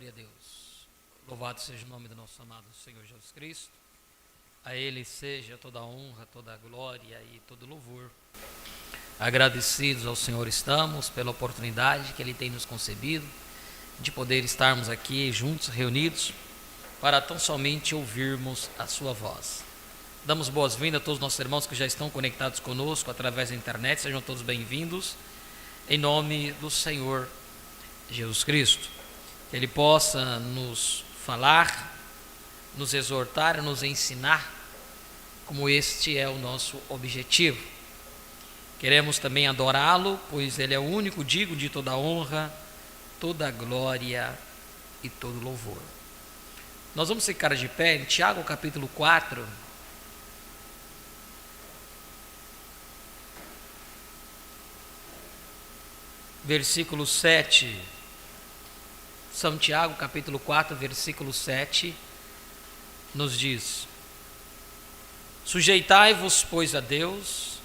Glória a Deus. Louvado seja o nome do nosso amado Senhor Jesus Cristo. A Ele seja toda a honra, toda a glória e todo o louvor. Agradecidos ao Senhor estamos pela oportunidade que Ele tem nos concedido de poder estarmos aqui juntos, reunidos, para tão somente ouvirmos a sua voz. Damos boas-vindas a todos os nossos irmãos que já estão conectados conosco através da internet. Sejam todos bem-vindos, em nome do Senhor Jesus Cristo. Que Ele possa nos falar, nos exortar, nos ensinar, como este é o nosso objetivo. Queremos também adorá-lo, pois Ele é o único digno de toda honra, toda glória e todo louvor. Nós vamos ficar de pé em Tiago capítulo 4. Versículo 7. São Tiago capítulo 4, versículo 7, nos diz: Sujeitai-vos, pois, a Deus,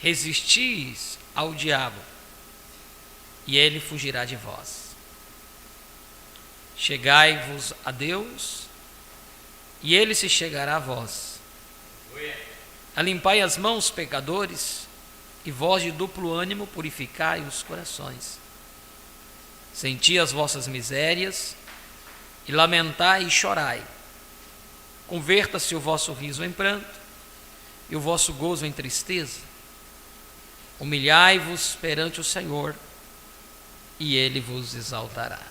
resistis ao diabo, e ele fugirá de vós. Chegai-vos a Deus, e ele se chegará a vós. Alimpai as mãos, pecadores, e vós de duplo ânimo purificai os corações. Senti as vossas misérias, e lamentai e chorai. Converta-se o vosso riso em pranto, e o vosso gozo em tristeza. Humilhai-vos perante o Senhor, e Ele vos exaltará.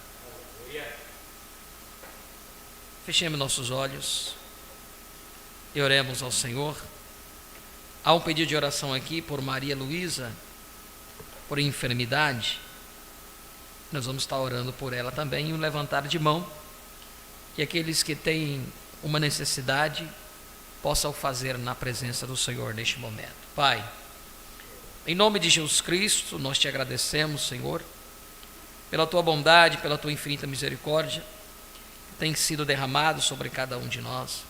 Fechemos nossos olhos e oremos ao Senhor. Há um pedido de oração aqui por Maria Luísa, por enfermidade. Nós vamos estar orando por ela também, e um levantar de mão, e aqueles que têm uma necessidade possam fazer na presença do Senhor neste momento. Pai, em nome de Jesus Cristo, nós te agradecemos, Senhor, pela tua bondade, pela tua infinita misericórdia que tem sido derramado sobre cada um de nós.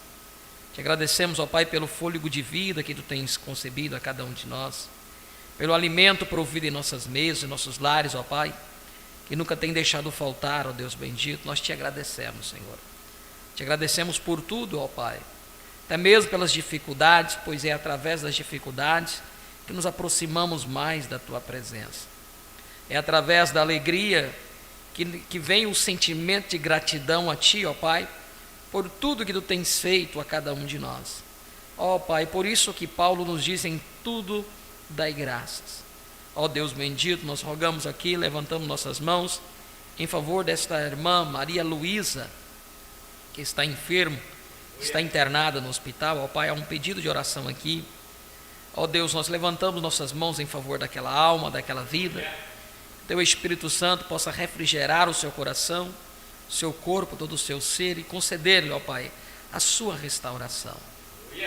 Te agradecemos, ó Pai, pelo fôlego de vida que tu tens concebido a cada um de nós, pelo alimento provido em nossas mesas, em nossos lares, ó Pai, que nunca tem deixado faltar, ó Deus bendito. Nós te agradecemos, Senhor. Te agradecemos por tudo, ó Pai, até mesmo pelas dificuldades, pois é através das dificuldades que nos aproximamos mais da tua presença. É através da alegria que vem o sentimento de gratidão a ti, ó Pai, por tudo que tu tens feito a cada um de nós. Ó Pai, por isso que Paulo nos diz: em tudo dai graças. Ó Deus bendito, nós rogamos aqui, levantamos nossas mãos em favor desta irmã Maria Luísa, que está enferma, está internada no hospital. Ó Pai, há um pedido de oração aqui. Ó Deus, nós levantamos nossas mãos em favor daquela alma, daquela vida. Teu Espírito Santo possa refrigerar o seu coração, o seu corpo, todo o seu ser, e conceder-lhe, ó Pai, a sua restauração.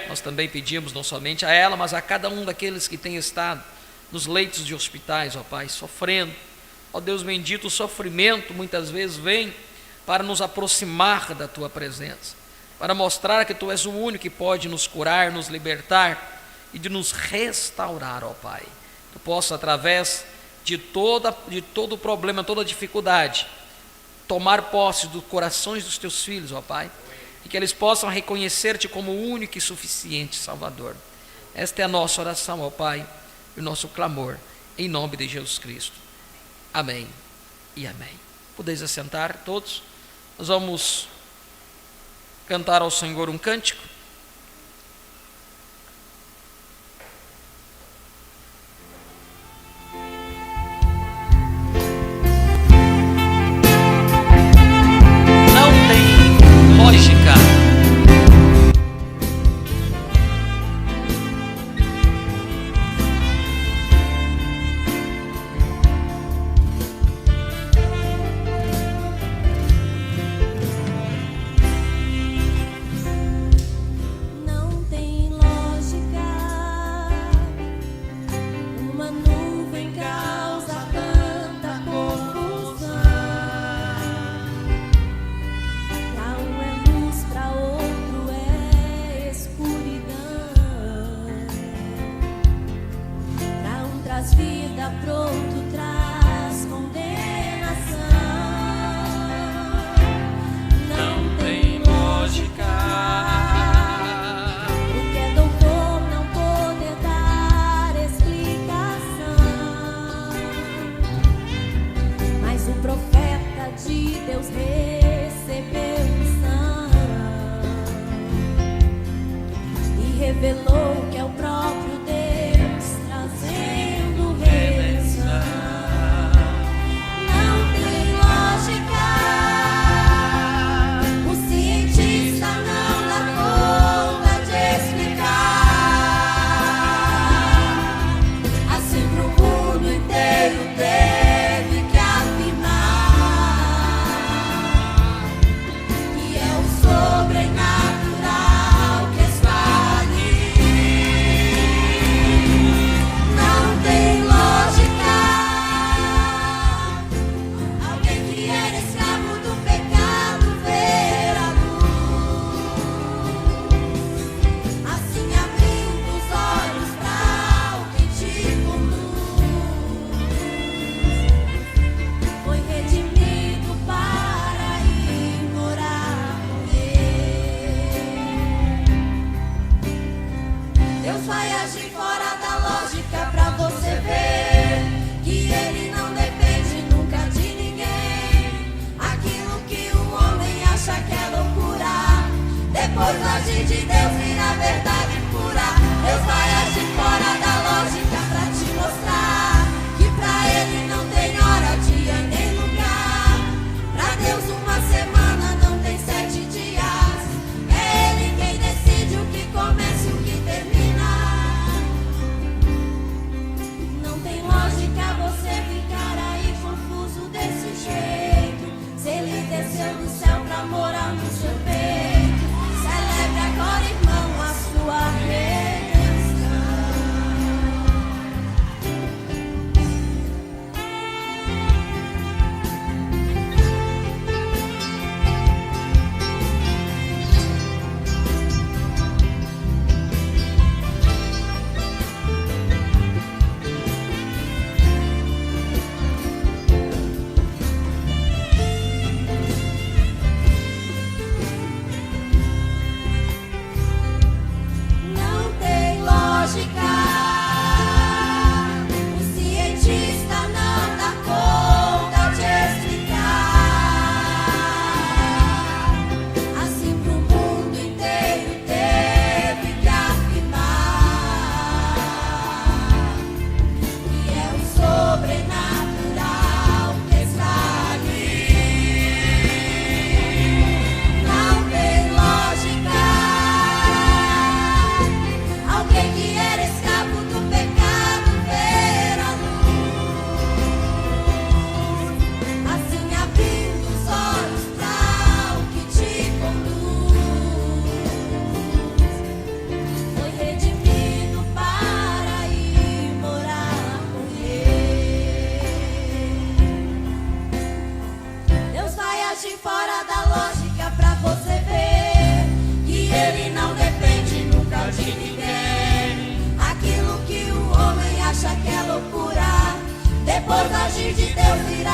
Nós também pedimos não somente a ela, mas a cada um daqueles que tem estado nos leitos de hospitais, ó Pai, sofrendo. Ó Deus bendito, o sofrimento muitas vezes vem para nos aproximar da tua presença, para mostrar que tu és o único que pode nos curar, nos libertar e de nos restaurar, ó Pai. Tu possa, através de todo o problema, toda a dificuldade, tomar posse dos corações dos teus filhos, ó Pai, e que eles possam reconhecer-te como o único e suficiente Salvador. Esta é a nossa oração, ó Pai, e o nosso clamor, em nome de Jesus Cristo. Amém e amém. Podeis assentar todos. Nós vamos cantar ao Senhor um cântico. Não tem lógica. Vida pronto traz condenação.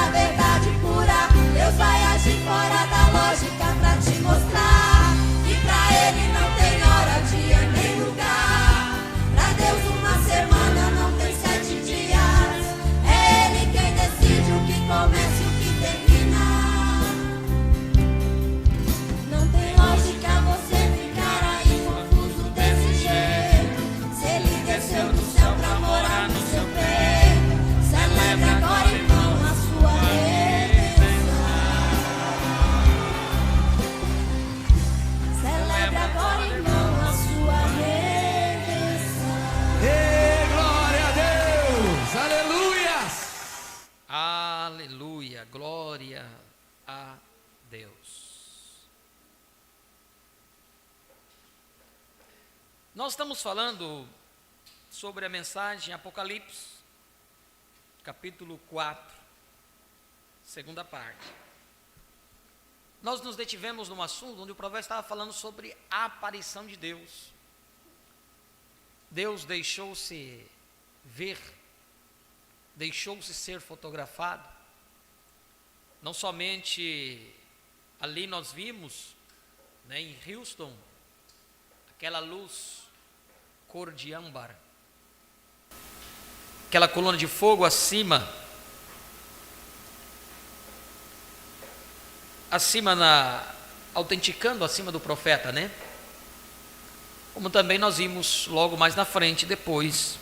a verdade pura. Deus vai agir fora da lógica pra te mostrar que pra Ele não tem hora, dia nem lugar. Pra Deus uma semana não tem 7 dias. É Ele quem decide o que começa e o que termina. Não tem lógica você ficar aí confuso desse jeito. Se Ele desceu do céu pra morar no seu peito, celebre agora, irmão, a sua redenção. Celebre agora, irmão, a sua redenção. Ei, glória a Deus! Aleluia! Aleluia, glória a Deus. Nós estamos falando sobre a mensagem Apocalipse, capítulo 4, segunda parte. Nós nos detivemos num assunto onde o profeta estava falando sobre a aparição de Deus. Deus deixou-se ver, deixou-se ser fotografado. Não somente ali nós vimos, né, em Houston, aquela luz cor de âmbar, aquela coluna de fogo acima autenticando acima do profeta, né? Como também nós vimos logo mais na frente, depois,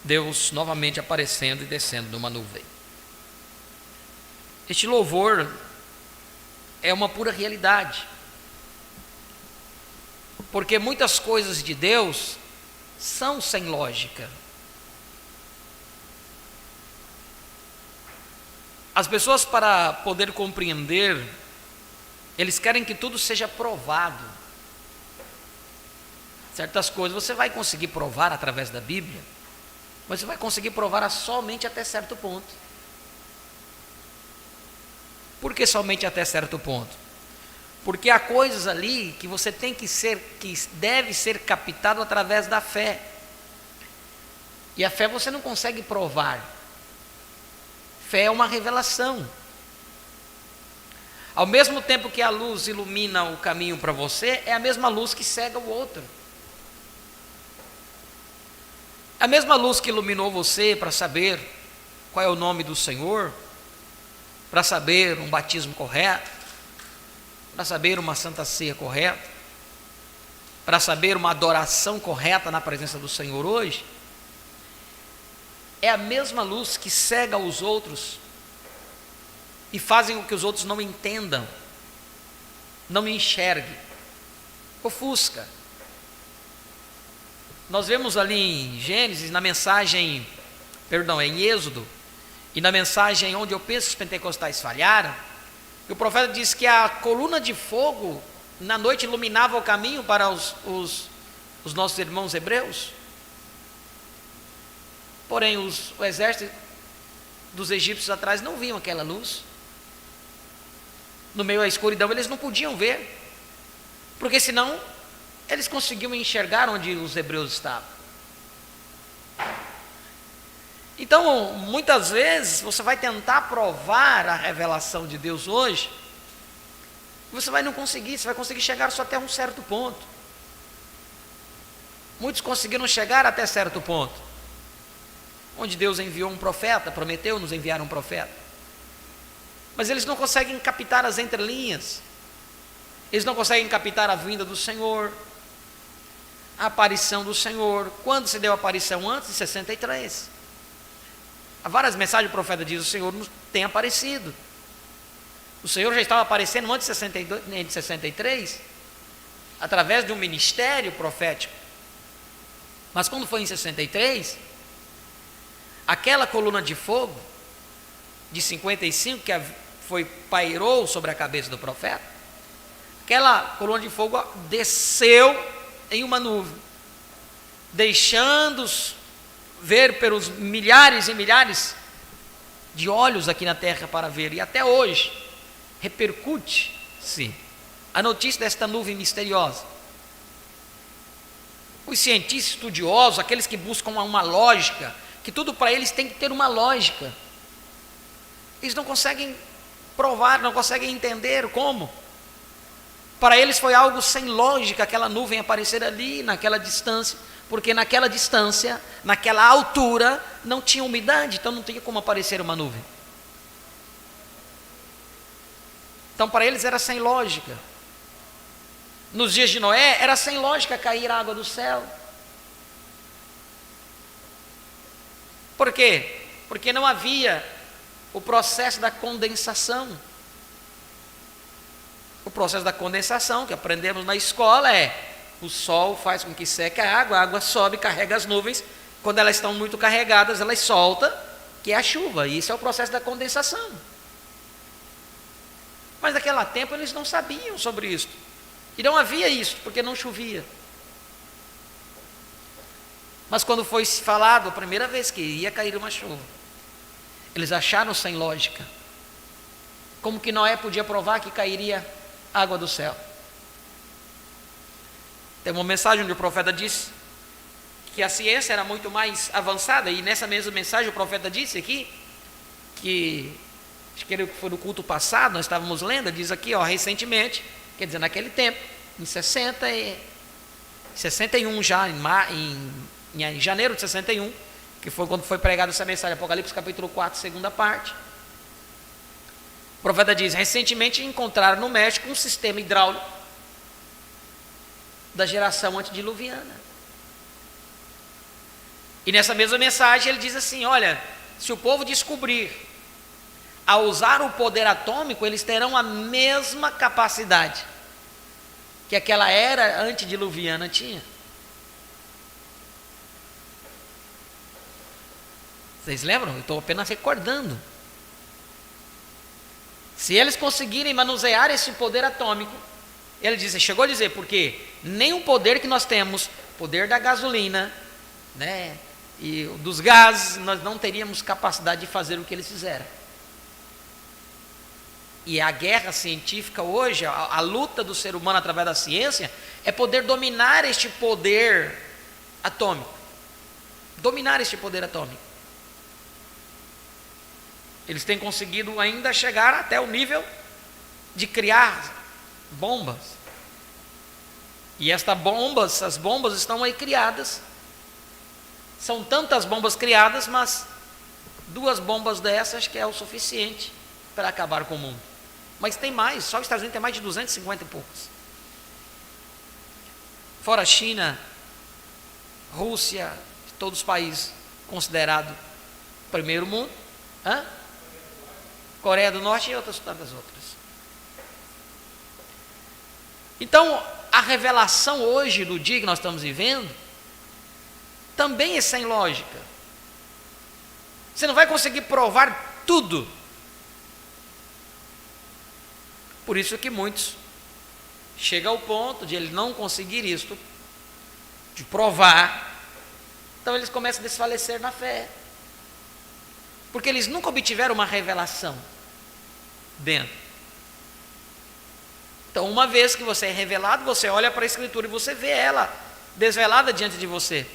Deus novamente aparecendo e descendo numa nuvem. Este louvor é uma pura realidade, porque muitas coisas de Deus são sem lógica. As pessoas, para poder compreender, eles querem que tudo seja provado. Certas coisas você vai conseguir provar através da Bíblia, mas você vai conseguir provar somente até certo ponto. Por que somente até certo ponto? Porque há coisas ali que você tem que deve ser captado através da fé. E a fé você não consegue provar. Fé é uma revelação. Ao mesmo tempo que a luz ilumina o caminho para você, é a mesma luz que cega o outro. A mesma luz que iluminou você para saber qual é o nome do Senhor, para saber um batismo correto, para saber uma santa ceia correta, para saber uma adoração correta na presença do Senhor hoje, é a mesma luz que cega os outros e fazem com que os outros não entendam, não enxerguem, ofusca. Nós vemos ali em Gênesis, em Êxodo, e na mensagem onde eu penso que os pentecostais falharam, que o profeta diz que a coluna de fogo na noite iluminava o caminho para os nossos irmãos hebreus. Porém, o exército dos egípcios atrás não viam aquela luz. No meio da escuridão eles não podiam ver, porque senão eles conseguiam enxergar onde os hebreus estavam. Então, muitas vezes você vai tentar provar a revelação de Deus hoje, você vai conseguir chegar só até um certo ponto. Muitos conseguiram chegar até certo ponto, onde Deus enviou um profeta, prometeu nos enviar um profeta, mas eles não conseguem captar as entrelinhas, eles não conseguem captar a vinda do Senhor, a aparição do Senhor. Quando se deu a aparição? Antes de 63. Há várias mensagens, o profeta diz: o Senhor nos tem aparecido. O Senhor já estava aparecendo antes de 63, através de um ministério profético. Mas quando foi em 63, aquela coluna de fogo de 55 que pairou sobre a cabeça do profeta, aquela coluna de fogo desceu em uma nuvem, deixando-os ver pelos milhares e milhares de olhos aqui na terra para ver. E até hoje repercute-se a notícia desta nuvem misteriosa. Os cientistas estudiosos, aqueles que buscam uma lógica, que tudo para eles tem que ter uma lógica. Eles não conseguem provar, não conseguem entender como. Para eles foi algo sem lógica aquela nuvem aparecer ali, naquela distância, porque naquela distância, naquela altura, não tinha umidade, então não tinha como aparecer uma nuvem. Então para eles era sem lógica. Nos dias de Noé, era sem lógica cair água do céu. Por quê? Porque não havia o processo da condensação. O processo da condensação, que aprendemos na escola, é o sol faz com que seque a água sobe, carrega as nuvens, quando elas estão muito carregadas, elas soltam, que é a chuva, e isso é o processo da condensação. Mas naquele tempo eles não sabiam sobre isso, e não havia isso, porque não chovia. Mas quando foi falado a primeira vez que ia cair uma chuva, eles acharam sem lógica. Como que Noé podia provar que cairia água do céu? Tem uma mensagem onde o profeta disse que a ciência era muito mais avançada, e nessa mesma mensagem o profeta disse aqui, que acho que foi no culto passado, nós estávamos lendo, diz aqui, recentemente, quer dizer, naquele tempo, em 61 já, em janeiro de 61, que foi quando foi pregada essa mensagem, Apocalipse capítulo 4, segunda parte. O profeta diz: recentemente encontraram no México um sistema hidráulico da geração antediluviana. E nessa mesma mensagem ele diz assim: olha, se o povo descobrir a usar o poder atômico, eles terão a mesma capacidade que aquela era antediluviana tinha. Vocês lembram? Eu estou apenas recordando. Se eles conseguirem manusear esse poder atômico, ele diz, chegou a dizer, porque nem o poder que nós temos, poder da gasolina, né, e dos gases, nós não teríamos capacidade de fazer o que eles fizeram. E a guerra científica hoje, a luta do ser humano através da ciência, é poder dominar este poder atômico. Dominar este poder atômico. Eles têm conseguido ainda chegar até o nível de criar bombas. E essas bombas estão aí criadas. São tantas bombas criadas, mas 2 bombas dessas que é o suficiente para acabar com o mundo. Mas tem mais, só os Estados Unidos tem mais de 250 e poucos. Fora a China, Rússia, todos os países considerados primeiro mundo. Coreia do Norte e tantas outras. Então, a revelação hoje do dia que nós estamos vivendo também é sem lógica. Você não vai conseguir provar tudo. Por isso que muitos chegam ao ponto de eles não conseguir isto, de provar, então eles começam a desfalecer na fé. Porque eles nunca obtiveram uma revelação dentro. Então, uma vez que você é revelado, você olha para a Escritura e você vê ela desvelada diante de você.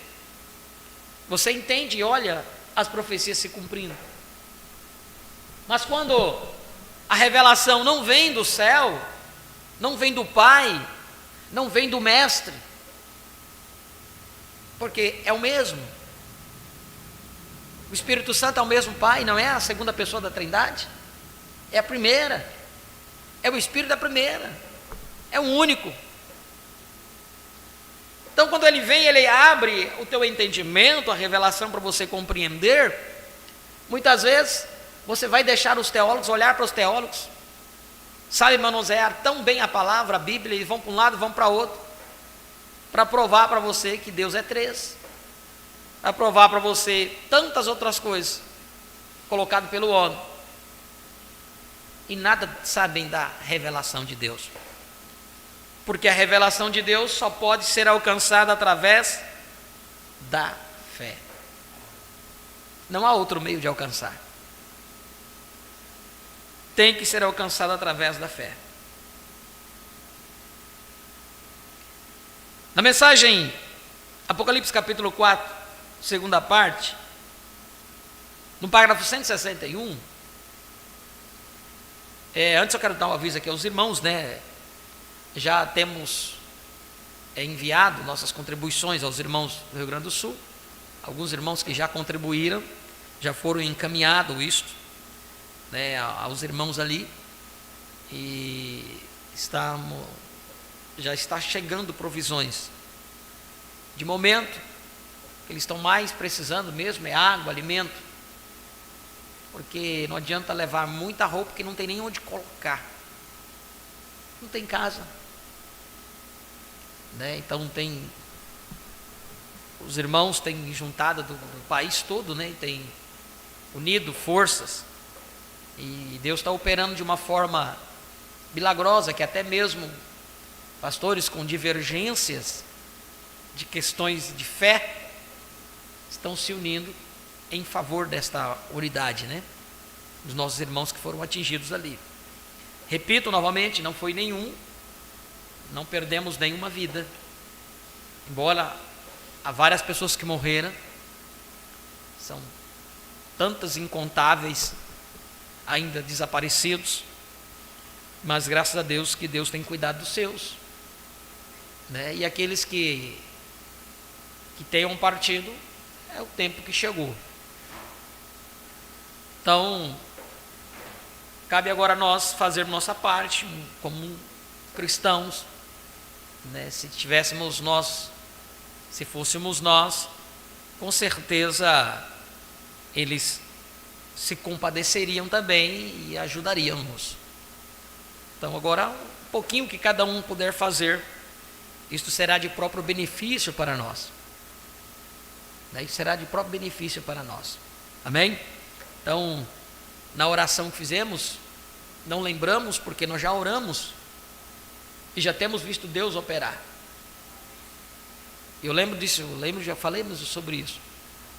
Você entende e olha as profecias se cumprindo. Mas quando a revelação não vem do céu, não vem do Pai, não vem do Mestre, porque é o mesmo. O Espírito Santo é o mesmo Pai, não é a segunda pessoa da Trindade? É a primeira. É o Espírito da primeira. É o único. Então, quando ele vem, ele abre o teu entendimento, a revelação para você compreender. Muitas vezes, você vai deixar os teólogos, olhar para os teólogos, sabe manusear tão bem a palavra, a Bíblia, e vão para um lado, vão para outro, para provar para você que Deus é 3. Para provar para você tantas outras coisas colocado pelo homem, e nada sabem da revelação de Deus, porque a revelação de Deus só pode ser alcançada através da fé. Não há outro meio de alcançar. Tem que ser alcançado através da fé. Na mensagem Apocalipse capítulo 4, segunda parte, no parágrafo 161, Antes eu quero dar um aviso aqui aos irmãos, né? Já temos enviado nossas contribuições aos irmãos do Rio Grande do Sul. Alguns irmãos que já contribuíram, já foram encaminhado isto, né, aos irmãos ali. E já está chegando provisões. De momento, o que eles estão mais precisando mesmo é água, alimento. Porque não adianta levar muita roupa que não tem nem onde colocar. Não tem casa. Né? Então os irmãos têm juntado do país todo, né? Têm unido forças. E Deus está operando de uma forma milagrosa, que até mesmo pastores com divergências de questões de fé estão se unindo em favor desta unidade, né? Dos nossos irmãos que foram atingidos ali. Repito novamente, não foi não perdemos nenhuma vida, embora há várias pessoas que morreram, são tantas incontáveis ainda desaparecidos, mas graças a Deus que Deus tem cuidado dos seus, né? E aqueles que tenham partido, é o tempo que chegou. Então, cabe agora a nós fazermos nossa parte como cristãos, né? Se fôssemos nós, com certeza eles se compadeceriam também e ajudariam-nos. Então agora um pouquinho que cada um puder fazer, isto será de próprio benefício para nós. Isso será de próprio benefício para nós. Amém? Então, na oração que fizemos, não lembramos porque nós já oramos e já temos visto Deus operar. Eu lembro disso, já falamos sobre isso.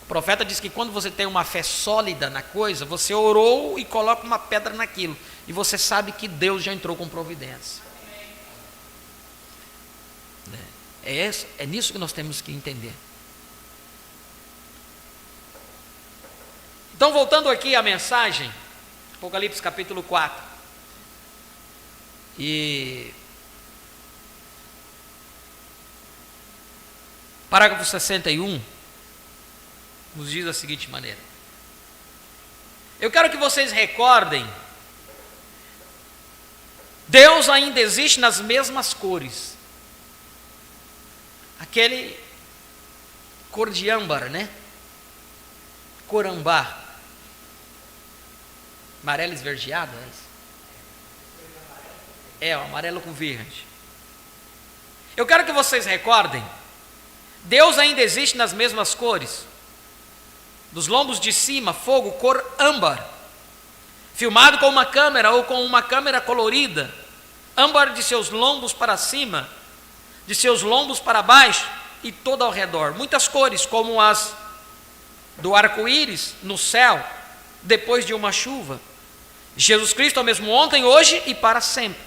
O profeta diz que quando você tem uma fé sólida na coisa, você orou e coloca uma pedra naquilo, e você sabe que Deus já entrou com providência. É nisso que nós temos que entender. Então, voltando aqui à mensagem, Apocalipse capítulo 4, e parágrafo 61, nos diz da seguinte maneira: eu quero que vocês recordem, Deus ainda existe nas mesmas cores, aquele cor de âmbar, né? Cor âmbar, amarelo esverdeado, o amarelo com verde. Eu quero que vocês recordem, Deus ainda existe nas mesmas cores, dos lombos de cima, fogo, cor âmbar, filmado com uma câmera ou com uma câmera colorida, âmbar de seus lombos para cima, de seus lombos para baixo e todo ao redor, muitas cores como as do arco-íris no céu, depois de uma chuva. Jesus Cristo é o mesmo ontem, hoje e para sempre.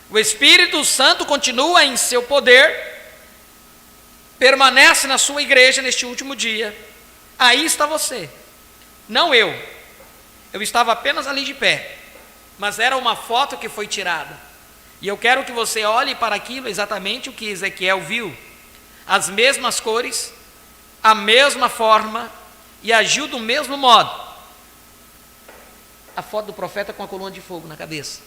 O Espírito Santo continua em seu poder, permanece na sua igreja neste último dia. Aí está você, não eu estava apenas ali de pé, mas era uma foto que foi tirada, e eu quero que você olhe para aquilo exatamente o que Ezequiel viu, as mesmas cores, a mesma forma, e agiu do mesmo modo. A foto do profeta com a coluna de fogo na cabeça,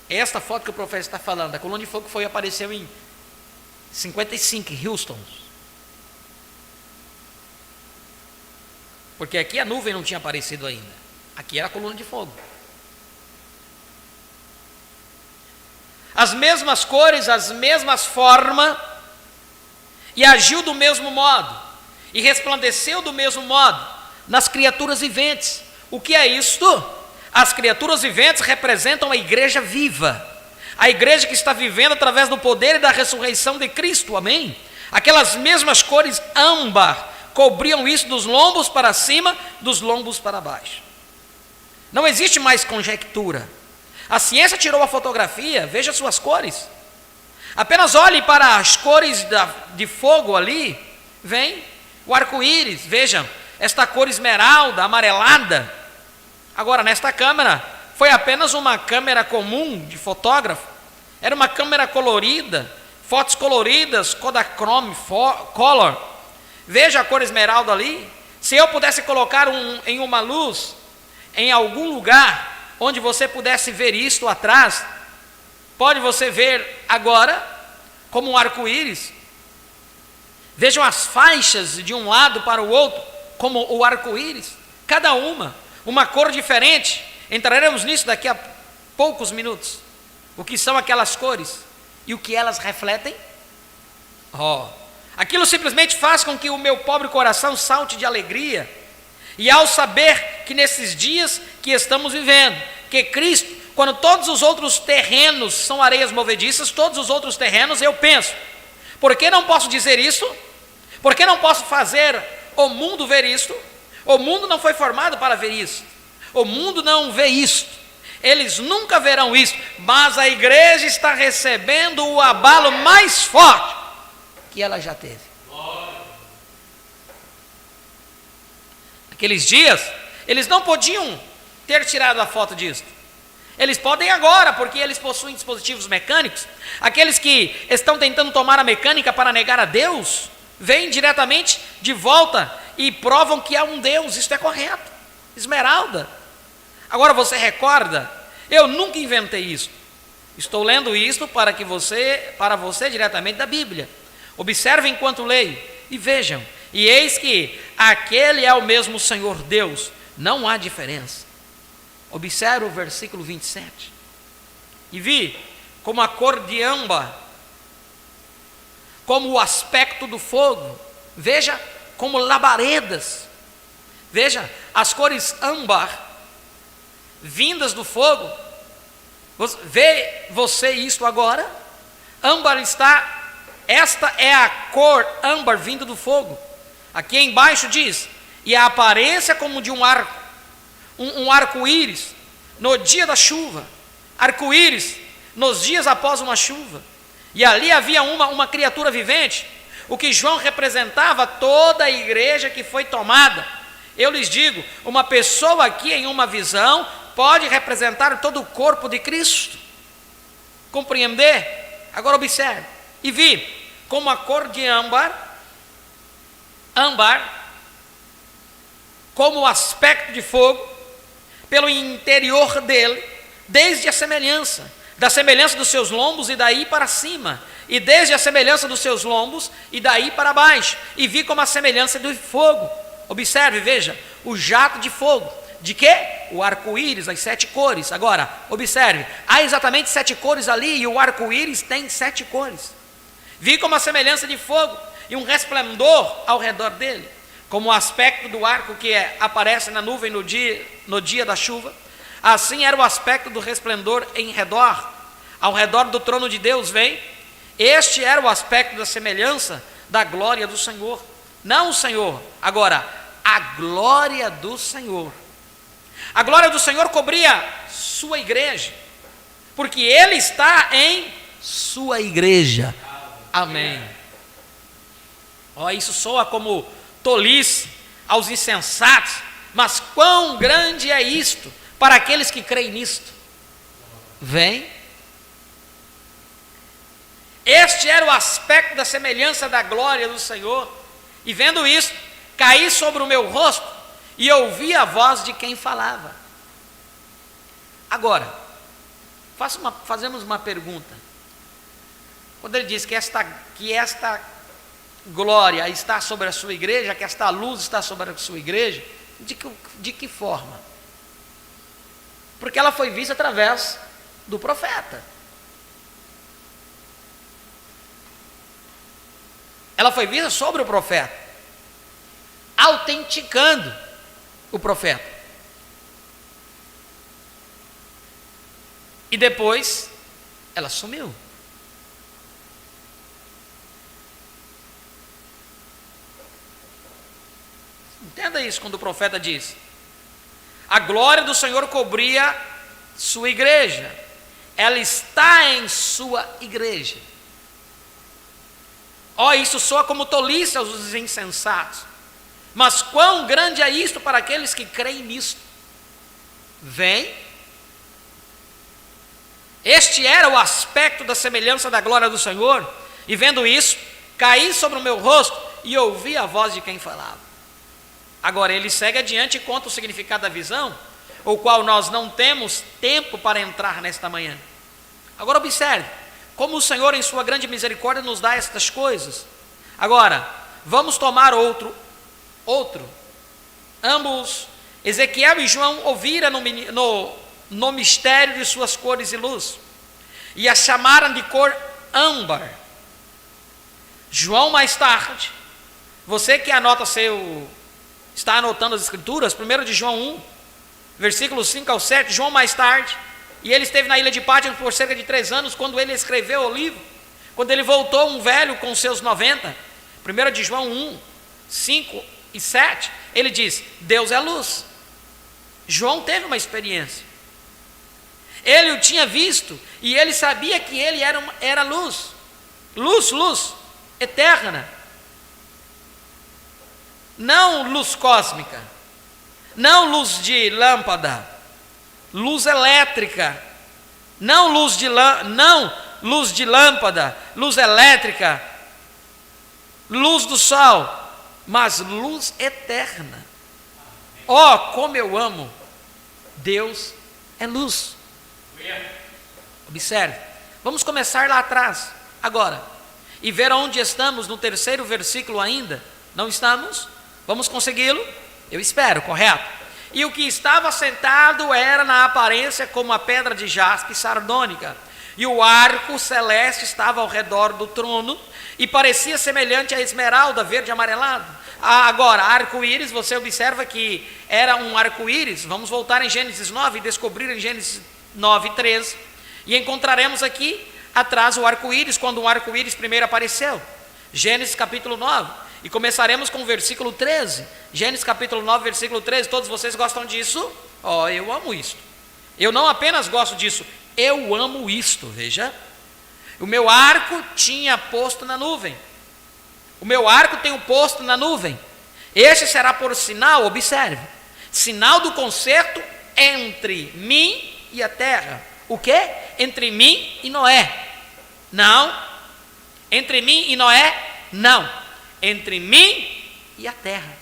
esta foto que o profeta está falando, a coluna de fogo apareceu em 55, Houston. Porque aqui a nuvem não tinha aparecido ainda. Aqui era a coluna de fogo. As mesmas cores, as mesmas formas, e agiu do mesmo modo, e resplandeceu do mesmo modo nas criaturas viventes. O que é isto? As criaturas viventes representam a igreja viva, a igreja que está vivendo através do poder e da ressurreição de Cristo, amém? Aquelas mesmas cores âmbar cobriam isso dos lombos para cima, dos lombos para baixo. Não existe mais conjectura. A ciência tirou a fotografia, veja suas cores. Apenas olhe para as cores de fogo ali, vem o arco-íris, vejam, esta cor esmeralda, amarelada, Agora, nesta câmera, foi apenas uma câmera comum de fotógrafo. Era uma câmera colorida, fotos coloridas, Kodachrome Color. Veja a cor esmeralda ali. Se eu pudesse colocar em uma luz, em algum lugar, onde você pudesse ver isto atrás, pode você ver agora, como um arco-íris. Vejam as faixas de um lado para o outro, como o arco-íris. Cada uma cor diferente. Entraremos nisso daqui a poucos minutos. O que são aquelas cores e o que elas refletem? Aquilo simplesmente faz com que o meu pobre coração salte de alegria. E ao saber que nesses dias que estamos vivendo, que Cristo, quando todos os outros terrenos são areias movediças, todos os outros terrenos, eu penso, por que não posso dizer isso? Por que não posso fazer o mundo ver isto? O mundo não foi formado para ver isso. O mundo não vê isto. Eles nunca verão isso. Mas a igreja está recebendo o abalo mais forte que ela já teve. Aqueles dias, eles não podiam ter tirado a foto disso. Eles podem agora, porque eles possuem dispositivos mecânicos. Aqueles que estão tentando tomar a mecânica para negar a Deus, vêm diretamente de volta e provam que há um Deus. Isto é correto. Esmeralda. Agora você recorda? Eu nunca inventei isso. Estou lendo isto para você diretamente da Bíblia. Observem enquanto leio e vejam. E eis que aquele é o mesmo Senhor Deus. Não há diferença. Observe o versículo 27. E vi como a cor de âmbar, como o aspecto do fogo. Veja como labaredas. Veja as cores âmbar vindas do fogo. Vê você isto agora? Âmbar esta é a cor âmbar vinda do fogo. Aqui embaixo diz, e a aparência como de um arco, um arco-íris no dia da chuva, arco-íris nos dias após uma chuva. E ali havia uma criatura vivente, o que João representava toda a igreja que foi tomada. Eu lhes digo, uma pessoa aqui em uma visão pode representar todo o corpo de Cristo. Compreender? Agora observe. E vi como a cor de âmbar, como o aspecto de fogo, pelo interior dele, desde a semelhança, da semelhança dos seus lombos e daí para cima, e desde a semelhança dos seus lombos e daí para baixo, e vi como a semelhança do fogo. Observe, veja, o jato de fogo. De quê? O arco-íris, as 7 cores. Agora, observe, há exatamente 7 cores ali, e o arco-íris tem 7 cores. Vi como a semelhança de fogo, e um resplendor ao redor dele, como o aspecto do arco que aparece na nuvem no dia da chuva. Assim era o aspecto do resplendor em redor, ao redor do trono de Deus vem. Este era o aspecto da semelhança da glória do Senhor. Não o Senhor, agora, a glória do Senhor. A glória do Senhor cobria sua igreja, porque Ele está em sua igreja. Amém. Isso soa como tolice aos insensatos, mas quão grande é isto para aqueles que creem nisto. Vem. Este era o aspecto da semelhança da glória do Senhor. E vendo isso, caí sobre o meu rosto e ouvi a voz de quem falava. Agora, fazemos uma pergunta. Quando ele diz que esta glória está sobre a sua igreja, que esta luz está sobre a sua igreja, de que forma? Porque ela foi vista através do profeta. Ela foi vista sobre o profeta, autenticando o profeta. E depois ela sumiu. Entenda isso quando o profeta diz: a glória do Senhor cobria sua igreja, ela está em sua igreja. Isso soa como tolice aos insensatos, mas quão grande é isto para aqueles que creem nisto. vem. Este era o aspecto da semelhança da glória do Senhor, e vendo isso, caí sobre o meu rosto e ouvi a voz de quem falava. Agora ele segue adiante e conta o significado da visão, o qual nós não temos tempo para entrar nesta manhã. Agora observe, como o Senhor em sua grande misericórdia nos dá estas coisas. Agora, vamos tomar outro. Ambos, Ezequiel e João, ouviram no mistério de suas cores e luz, e a chamaram de cor âmbar. João mais tarde, você que está anotando as escrituras, 1 de João 1, versículos 5 ao 7, João mais tarde, e ele esteve na ilha de Patmos por cerca de 3 anos, quando ele escreveu o livro, quando ele voltou um velho com seus 90, 1 de João 1, 5 e 7, ele diz, Deus é luz. João teve uma experiência, ele o tinha visto, e ele sabia que ele era luz, luz eterna, não luz cósmica, não luz de lâmpada, luz elétrica, não luz de lâmpada, luz elétrica, luz do sol, mas luz eterna. Oh, como eu amo! Deus é luz. Observe, vamos começar lá atrás, agora, e ver onde estamos no 3º versículo ainda. Não estamos? Vamos consegui-lo? Eu espero, correto? E o que estava sentado era na aparência como a pedra de jaspe sardônica, e o arco celeste estava ao redor do trono, e parecia semelhante a esmeralda verde amarelado. Agora, arco-íris, você observa que era um arco-íris. Vamos voltar em Gênesis 9 e descobrir em Gênesis 9:13, e encontraremos aqui atrás o arco-íris, quando o arco-íris primeiro apareceu. Gênesis capítulo 9, e começaremos com o versículo 13. Gênesis capítulo 9, versículo 13. Todos vocês gostam disso? Oh, eu amo isto. Eu não apenas gosto disso, eu amo isto. Veja, o meu arco tinha posto na nuvem. O meu arco tem um posto na nuvem. Este será por sinal, observe, sinal do concerto entre mim e a terra. O que? Entre mim e Noé. Não. Entre mim e Noé, não. Entre mim e a terra.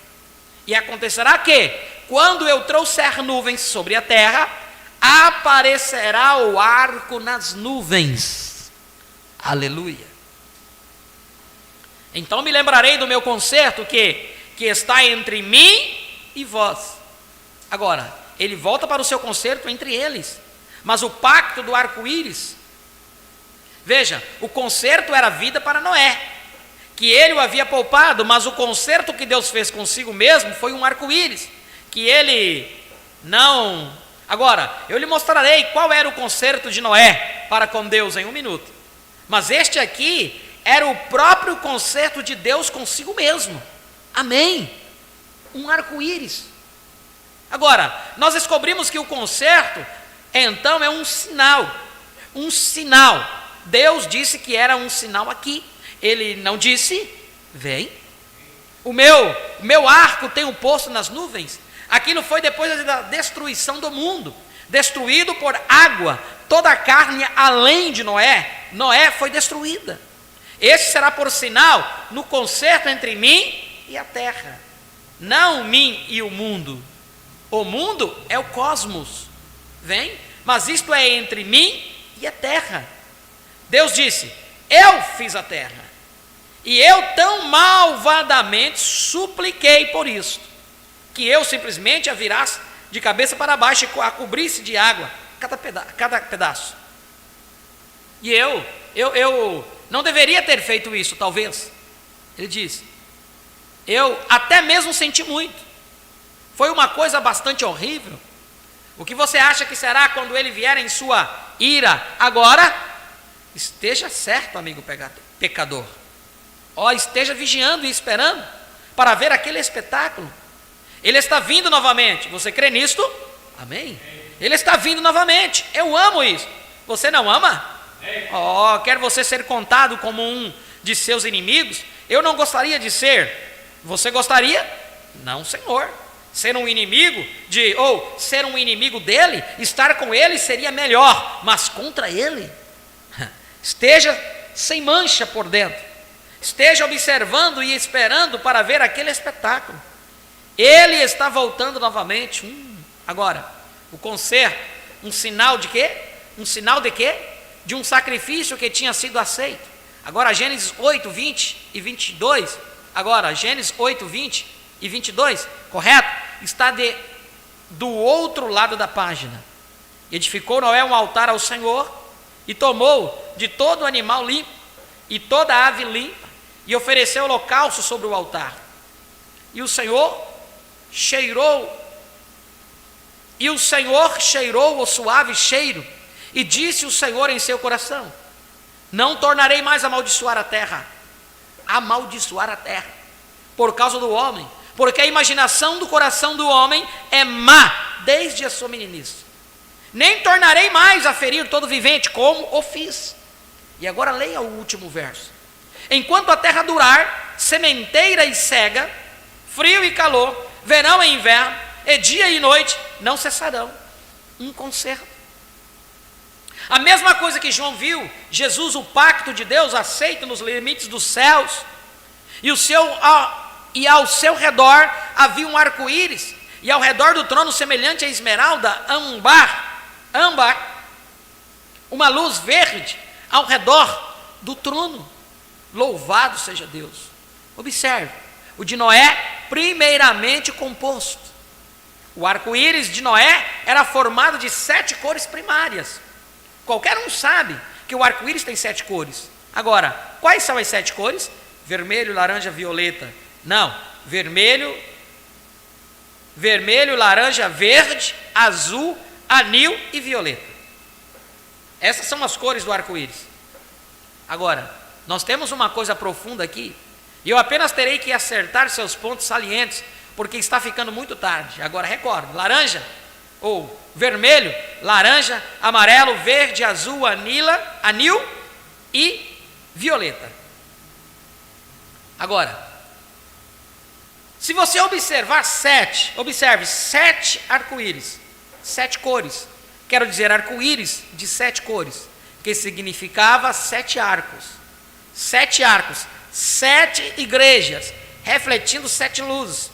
E acontecerá que, quando eu trouxer nuvens sobre a terra, aparecerá o arco nas nuvens. Aleluia. Então me lembrarei do meu concerto que está entre mim e vós. Agora, ele volta para o seu concerto entre eles. Mas o pacto do arco-íris, veja, o concerto era vida para Noé, que ele o havia poupado, mas o concerto que Deus fez consigo mesmo foi um arco-íris, que ele não... Agora, eu lhe mostrarei qual era o concerto de Noé para com Deus em 1 minuto. Mas este aqui era o próprio concerto de Deus consigo mesmo. Amém? Um arco-íris. Agora, nós descobrimos que o concerto, então, é um sinal. Um sinal. Deus disse que era um sinal aqui. Ele não disse, vem. O meu arco tem um posto nas nuvens. Aquilo foi depois da destruição do mundo. Destruído por água. Toda a carne além de Noé. Noé foi destruída. Este será por sinal no concerto entre mim e a terra. Não mim e o mundo. O mundo é o cosmos. Vem? Mas isto é entre mim e a terra. Deus disse, eu fiz a terra. E eu tão malvadamente supliquei por isso, que eu simplesmente a virasse de cabeça para baixo e a cobrisse de água, cada pedaço. E eu não deveria ter feito isso, talvez. Ele diz, eu até mesmo senti muito. Foi uma coisa bastante horrível. O que você acha que será quando ele vier em sua ira? Agora, esteja certo, amigo pecador. Esteja vigiando e esperando para ver aquele espetáculo. Ele está vindo novamente. Você crê nisto? Amém? Ele está vindo novamente. Eu amo isso. Você não ama? Quer você ser contado como um de seus inimigos? Eu não gostaria de ser. Você gostaria? Não, Senhor. ser um inimigo ou ser um inimigo dele, estar com ele seria melhor, mas contra ele, esteja sem mancha por dentro, esteja observando e esperando para ver aquele espetáculo. Ele está voltando novamente. Agora, o conserto, um sinal de quê? Um sinal de quê? De um sacrifício que tinha sido aceito. Agora, Gênesis 8, 20 e 22, agora, Gênesis 8, 20 e 22, correto? Está do outro lado da página. Edificou Noé um altar ao Senhor, e tomou de todo animal limpo, e toda ave limpa, e ofereceu holocausto sobre o altar. E o Senhor cheirou o suave cheiro, e disse o Senhor em seu coração: não tornarei mais a amaldiçoar a terra, por causa do homem, porque a imaginação do coração do homem é má desde a sua meninice. Nem tornarei mais a ferir todo vivente, como o fiz. E agora leia o último verso. Enquanto a terra durar, sementeira e cega, frio e calor, verão e inverno, e dia e noite, não cessarão. Um conserto. A mesma coisa que João viu, Jesus, o pacto de Deus, aceito nos limites dos céus, e ao seu redor havia um arco-íris, e ao redor do trono semelhante a esmeralda, âmbar, uma luz verde ao redor do trono. Louvado seja Deus. Observe, o de Noé primeiramente composto. O arco-íris de Noé era formado de 7 cores primárias. Qualquer um sabe que o arco-íris tem 7 cores. Agora, quais são as 7 cores? Vermelho, laranja, violeta. Não, vermelho, laranja, verde, azul, anil e violeta. Essas são as cores do arco-íris. Agora, nós temos uma coisa profunda aqui, e eu apenas terei que acertar seus pontos salientes, porque está ficando muito tarde. Agora recorde: laranja ou vermelho, laranja, amarelo, verde, azul, anil e violeta. Agora, se você observe 7 arco-íris, 7 cores, quero dizer arco-íris de 7 cores, que significava 7 arcos, 7 igrejas, refletindo 7 luzes,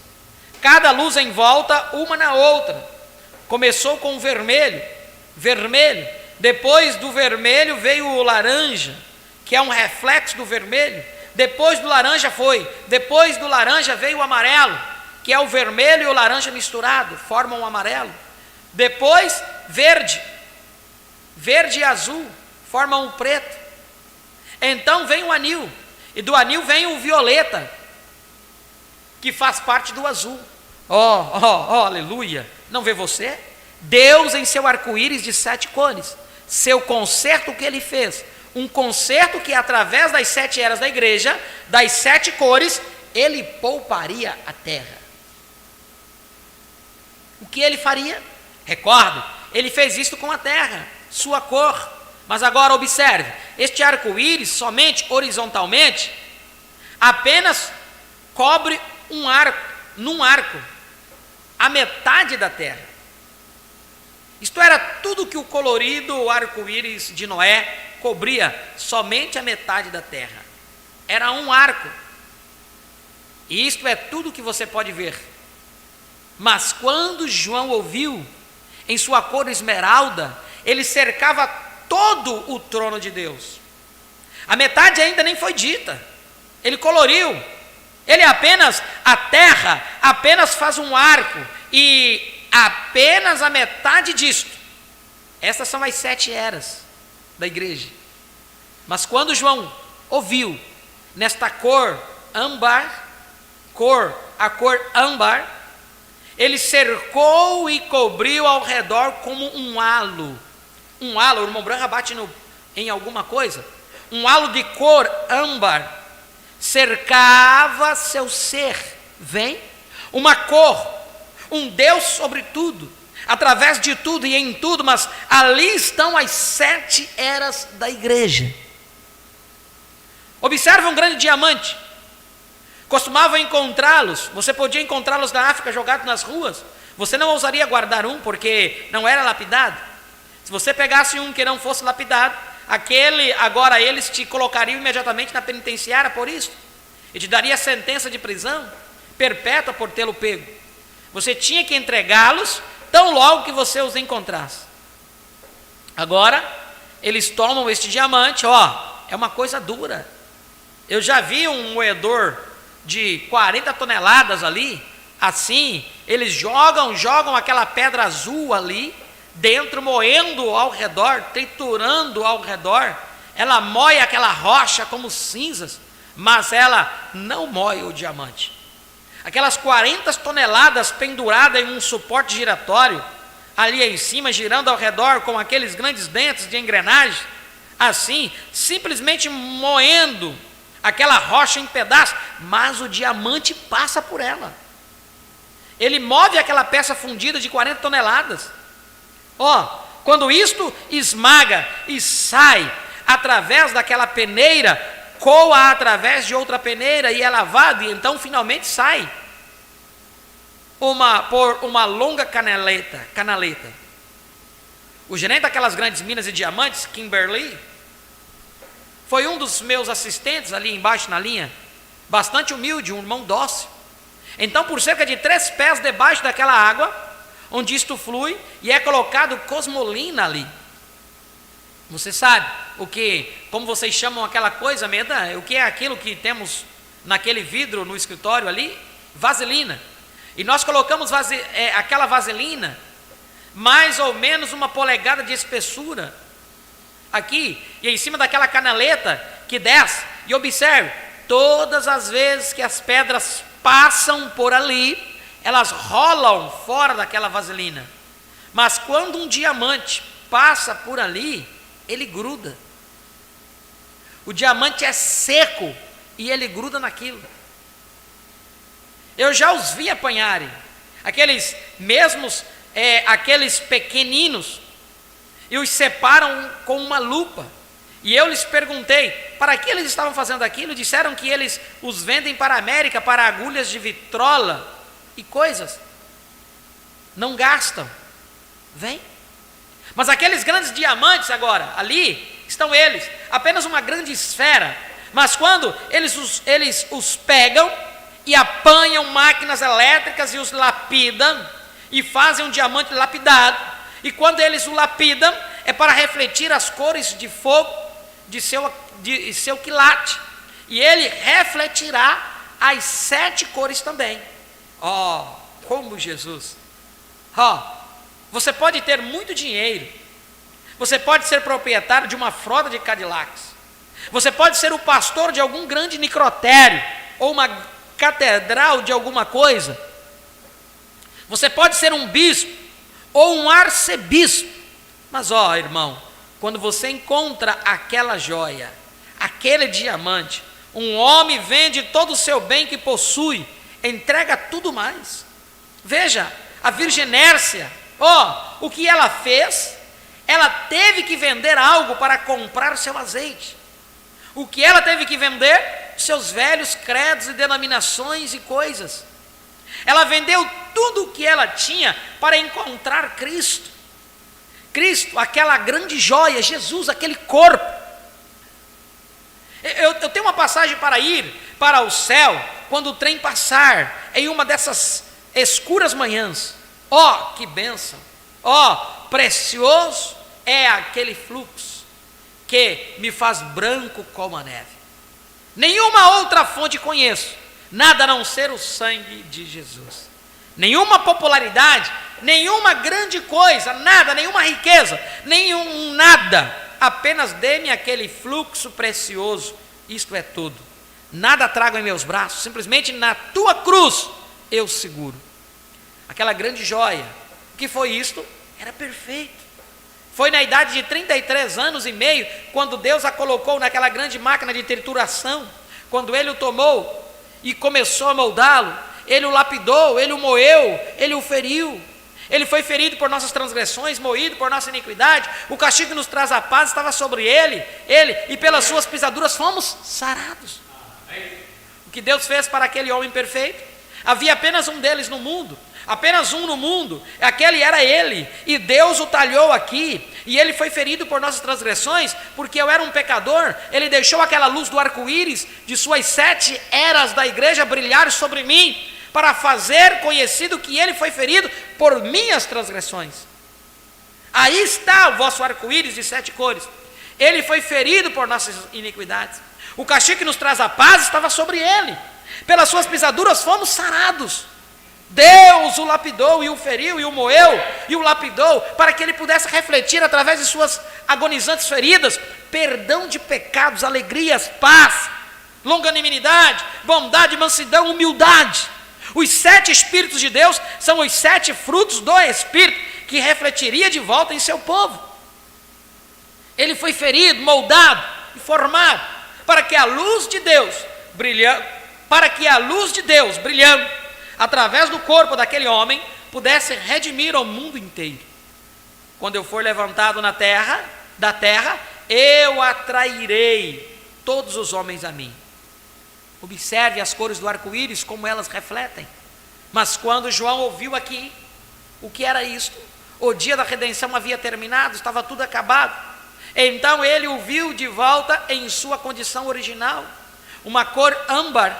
cada luz em volta uma na outra. Começou com o vermelho, depois do vermelho veio o laranja, que é um reflexo do vermelho, depois do laranja veio o amarelo, que é o vermelho e o laranja misturado, formam um amarelo, depois verde e azul, formam um preto, então vem o anil, e do anil vem o violeta, que faz parte do azul. Aleluia! Não vê você? Deus em seu arco-íris de 7 cores, seu concerto que ele fez, um concerto que através das 7 eras da igreja, das 7 cores, ele pouparia a terra. O que ele faria? Recordo, ele fez isso com a terra, sua cor. Mas agora observe, este arco-íris somente horizontalmente, apenas cobre num arco, a metade da terra. Isto era tudo que o colorido arco-íris de Noé cobria, somente a metade da terra. Era um arco. E isto é tudo que você pode ver. Mas quando João ouviu, em sua cor esmeralda, ele cercava todo o trono de Deus. A metade ainda nem foi dita. Ele coloriu. A terra apenas faz um arco, e apenas a metade disto. Essas são as 7 eras da igreja. Mas quando João ouviu, nesta cor âmbar, a cor âmbar, ele cercou e cobriu ao redor como um halo. O irmão Branca bate em alguma coisa. Um halo de cor âmbar cercava seu ser. Vem? Uma cor, um Deus sobre tudo, através de tudo e em tudo, mas ali estão as 7 eras da igreja. Observe um grande diamante. Costumavam encontrá-los, você podia encontrá-los na África jogados nas ruas, você não ousaria guardar um porque não era lapidado. Se você pegasse um que não fosse lapidado, agora eles te colocariam imediatamente na penitenciária por isso, e te daria sentença de prisão perpétua por tê-lo pego. Você tinha que entregá-los tão logo que você os encontrasse. Agora, eles tomam este diamante, é uma coisa dura. Eu já vi um moedor de 40 toneladas ali, assim, eles jogam aquela pedra azul ali, dentro, moendo ao redor, triturando ao redor, ela moe aquela rocha como cinzas, mas ela não moe o diamante. Aquelas 40 toneladas penduradas em um suporte giratório, ali em cima, girando ao redor com aqueles grandes dentes de engrenagem, assim, simplesmente moendo aquela rocha em pedaços, mas o diamante passa por ela. Ele move aquela peça fundida de 40 toneladas. Quando isto esmaga e sai através daquela peneira, coa através de outra peneira e é lavado, e então finalmente sai por uma longa canaleta. O gerente daquelas grandes minas de diamantes, Kimberly, foi um dos meus assistentes ali embaixo na linha, bastante humilde, um irmão dócil. Então, por cerca de 3 pés debaixo daquela água, onde isto flui, e é colocado cosmolina ali. Você sabe como vocês chamam aquela coisa, Meda? O que é aquilo que temos naquele vidro no escritório ali? Vaselina. E nós colocamos aquela vaselina, mais ou menos 1 polegada de espessura, aqui, e em cima daquela canaleta que desce, e observe, todas as vezes que as pedras passam por ali, elas rolam fora daquela vaselina, mas quando um diamante passa por ali, ele gruda. O diamante é seco e ele gruda naquilo. Eu já os vi apanharem, aqueles pequeninos, e os separam com uma lupa. E eu lhes perguntei, para que eles estavam fazendo aquilo? Disseram que eles os vendem para a América, para agulhas de vitrola e coisas. Não gastam. Vem. Mas aqueles grandes diamantes agora, ali, estão eles, apenas uma grande esfera. Mas quando eles os pegam e apanham máquinas elétricas e os lapidam, e fazem um diamante lapidado, e quando eles o lapidam, é para refletir as cores de fogo de seu quilate, e ele refletirá as 7 cores também. Como Jesus! Você pode ter muito dinheiro, você pode ser proprietário de uma frota de Cadillacs, você pode ser o pastor de algum grande necrotério, ou uma catedral de alguma coisa, você pode ser um bispo, ou um arcebispo, mas irmão, quando você encontra aquela joia, aquele diamante, um homem vende todo o seu bem que possui, entrega tudo mais. Veja, a Virgem Hércia, o que ela fez? Ela teve que vender algo para comprar seu azeite. O que ela teve que vender? Seus velhos credos e denominações e coisas. Ela vendeu tudo o que ela tinha para encontrar Cristo. Cristo, aquela grande joia, Jesus, aquele corpo. Eu tenho uma passagem para ir para o céu, quando o trem passar, em uma dessas escuras manhãs. Que bênção! Precioso é aquele fluxo, que me faz branco como a neve. Nenhuma outra fonte conheço, nada a não ser o sangue de Jesus. Nenhuma popularidade, nenhuma grande coisa, nada, nenhuma riqueza, nada. Apenas dê-me aquele fluxo precioso, isto é tudo. Nada trago em meus braços, simplesmente na tua cruz eu seguro. Aquela grande joia, o que foi isto? Era perfeito. Foi na idade de 33 anos e meio, quando Deus a colocou naquela grande máquina de trituração, quando Ele o tomou e começou a moldá-lo, Ele o lapidou, Ele o moeu, Ele o feriu. Ele foi ferido por nossas transgressões, moído por nossa iniquidade, o castigo que nos traz a paz estava sobre Ele, e pelas suas pisaduras fomos sarados. O que Deus fez para aquele homem perfeito? Havia apenas um deles no mundo, apenas um no mundo, aquele era ele, e Deus o talhou aqui, e ele foi ferido por nossas transgressões, porque eu era um pecador. Ele deixou aquela luz do arco-íris de suas 7 eras da igreja brilhar sobre mim, para fazer conhecido que ele foi ferido por minhas transgressões. Aí está o vosso arco-íris de 7 cores. Ele foi ferido por nossas iniquidades. O castigo que nos traz a paz estava sobre ele. Pelas suas pisaduras fomos sarados. Deus o lapidou e o feriu e o moeu e o lapidou para que ele pudesse refletir através de suas agonizantes feridas perdão de pecados, alegrias, paz, longanimidade, bondade, mansidão, humildade. Os 7 Espíritos de Deus são os 7 frutos do Espírito que refletiria de volta em seu povo. Ele foi ferido, moldado e formado para que a luz de Deus brilhando, através do corpo daquele homem, pudesse redimir ao mundo inteiro. Quando eu for levantado da terra, eu atrairei todos os homens a mim. Observe as cores do arco-íris, como elas refletem. Mas quando João ouviu aqui, o que era isto? O dia da redenção havia terminado, estava tudo acabado. Então ele o viu de volta em sua condição original, uma cor âmbar,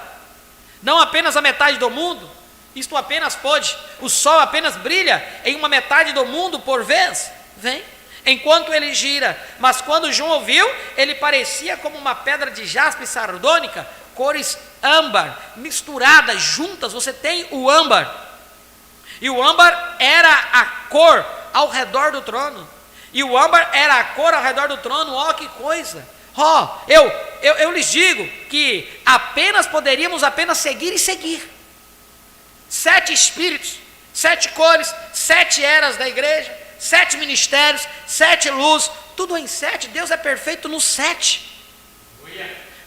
não apenas a metade do mundo, isto apenas pode, o sol apenas brilha em uma metade do mundo por vez, enquanto ele gira. Mas quando João ouviu, ele parecia como uma pedra de jaspe sardônica, cores âmbar, misturadas, juntas. Você tem o âmbar, e o âmbar era a cor ao redor do trono, ó que coisa, eu lhes digo que poderíamos apenas seguir e seguir, 7 Espíritos, 7 cores, 7 eras da igreja, 7 ministérios, 7 luzes, tudo em 7, Deus é perfeito no 7,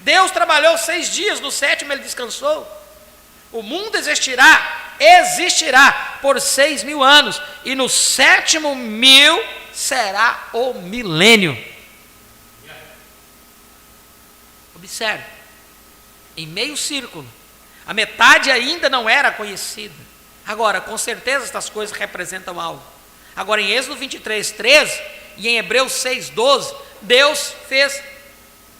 Deus trabalhou 6 dias, no 7º ele descansou. O mundo existirá por 6.000 anos, e no 7º 1000 será o milênio. Observe, em meio círculo, a metade ainda não era conhecida. Agora, com certeza estas coisas representam algo. Agora, em Êxodo 23:13 e em Hebreus 6:12, Deus fez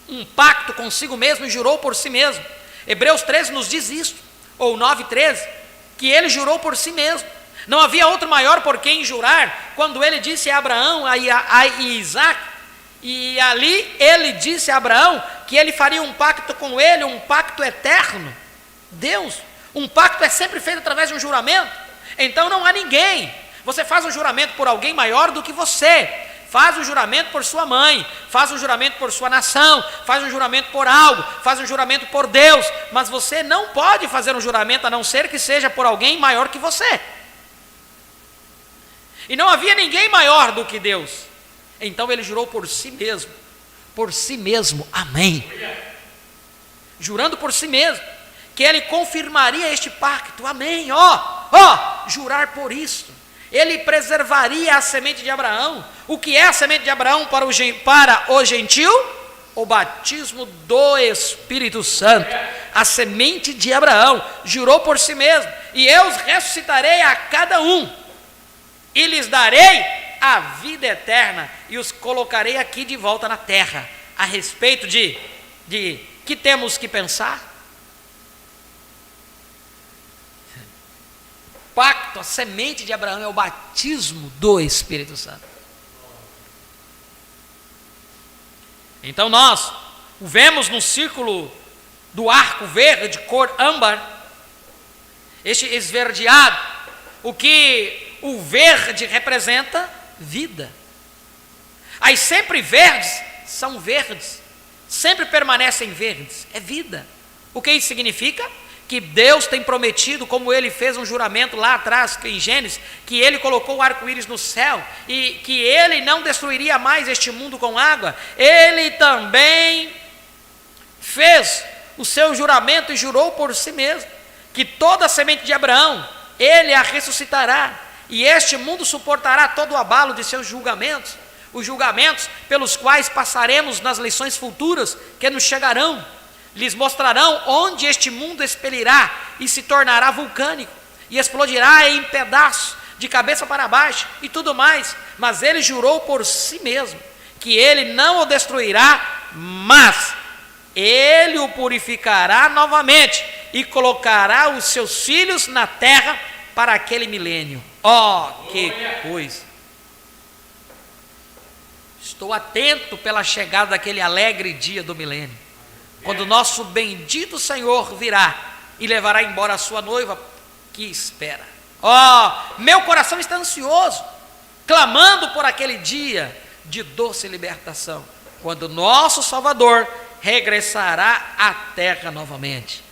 um pacto consigo mesmo e jurou por si mesmo. Hebreus 13 nos diz isso, ou 9:13, que ele jurou por si mesmo. Não havia outro maior por quem jurar, quando ele disse a Abraão e Isaac, e ali ele disse a Abraão que ele faria um pacto com ele, um pacto eterno. Deus, um pacto é sempre feito através de um juramento. Então não há ninguém, você faz um juramento por alguém maior do que você, faz um juramento por sua mãe, faz um juramento por sua nação, faz um juramento por algo, faz um juramento por Deus, mas você não pode fazer um juramento a não ser que seja por alguém maior que você. E não havia ninguém maior do que Deus. Então ele jurou por si mesmo, amém. Jurando por si mesmo, que ele confirmaria este pacto, amém, jurar por isso. Ele preservaria a semente de Abraão. O que é a semente de Abraão para o gentil? O batismo do Espírito Santo. A semente de Abraão, jurou por si mesmo, e eu os ressuscitarei a cada um, e lhes darei a vida eterna, e os colocarei aqui de volta na terra. A respeito de que temos que pensar? Pacto, a semente de Abraão é o batismo do Espírito Santo. Então nós o vemos no círculo do arco verde, cor âmbar, este esverdeado. O que o verde representa? Vida. As sempre verdes são verdes, sempre permanecem verdes, é vida. O que isso significa? Que Deus tem prometido, como ele fez um juramento lá atrás, em Gênesis, que ele colocou o arco-íris no céu, e que ele não destruiria mais este mundo com água. Ele também fez o seu juramento e jurou por si mesmo, que toda a semente de Abraão, ele a ressuscitará, e este mundo suportará todo o abalo de seus julgamentos, os julgamentos pelos quais passaremos nas lições futuras que nos chegarão. lhes mostrarão onde este mundo expelirá e se tornará vulcânico, e explodirá em pedaços, de cabeça para baixo, e tudo mais. Mas ele jurou por si mesmo, que ele não o destruirá, mas ele o purificará novamente, e colocará os seus filhos na terra para aquele milênio. Que coisa! Estou atento pela chegada daquele alegre dia do milênio, quando o nosso bendito Senhor virá e levará embora a sua noiva que espera. Meu coração está ansioso, clamando por aquele dia de doce libertação, quando nosso Salvador regressará à terra novamente.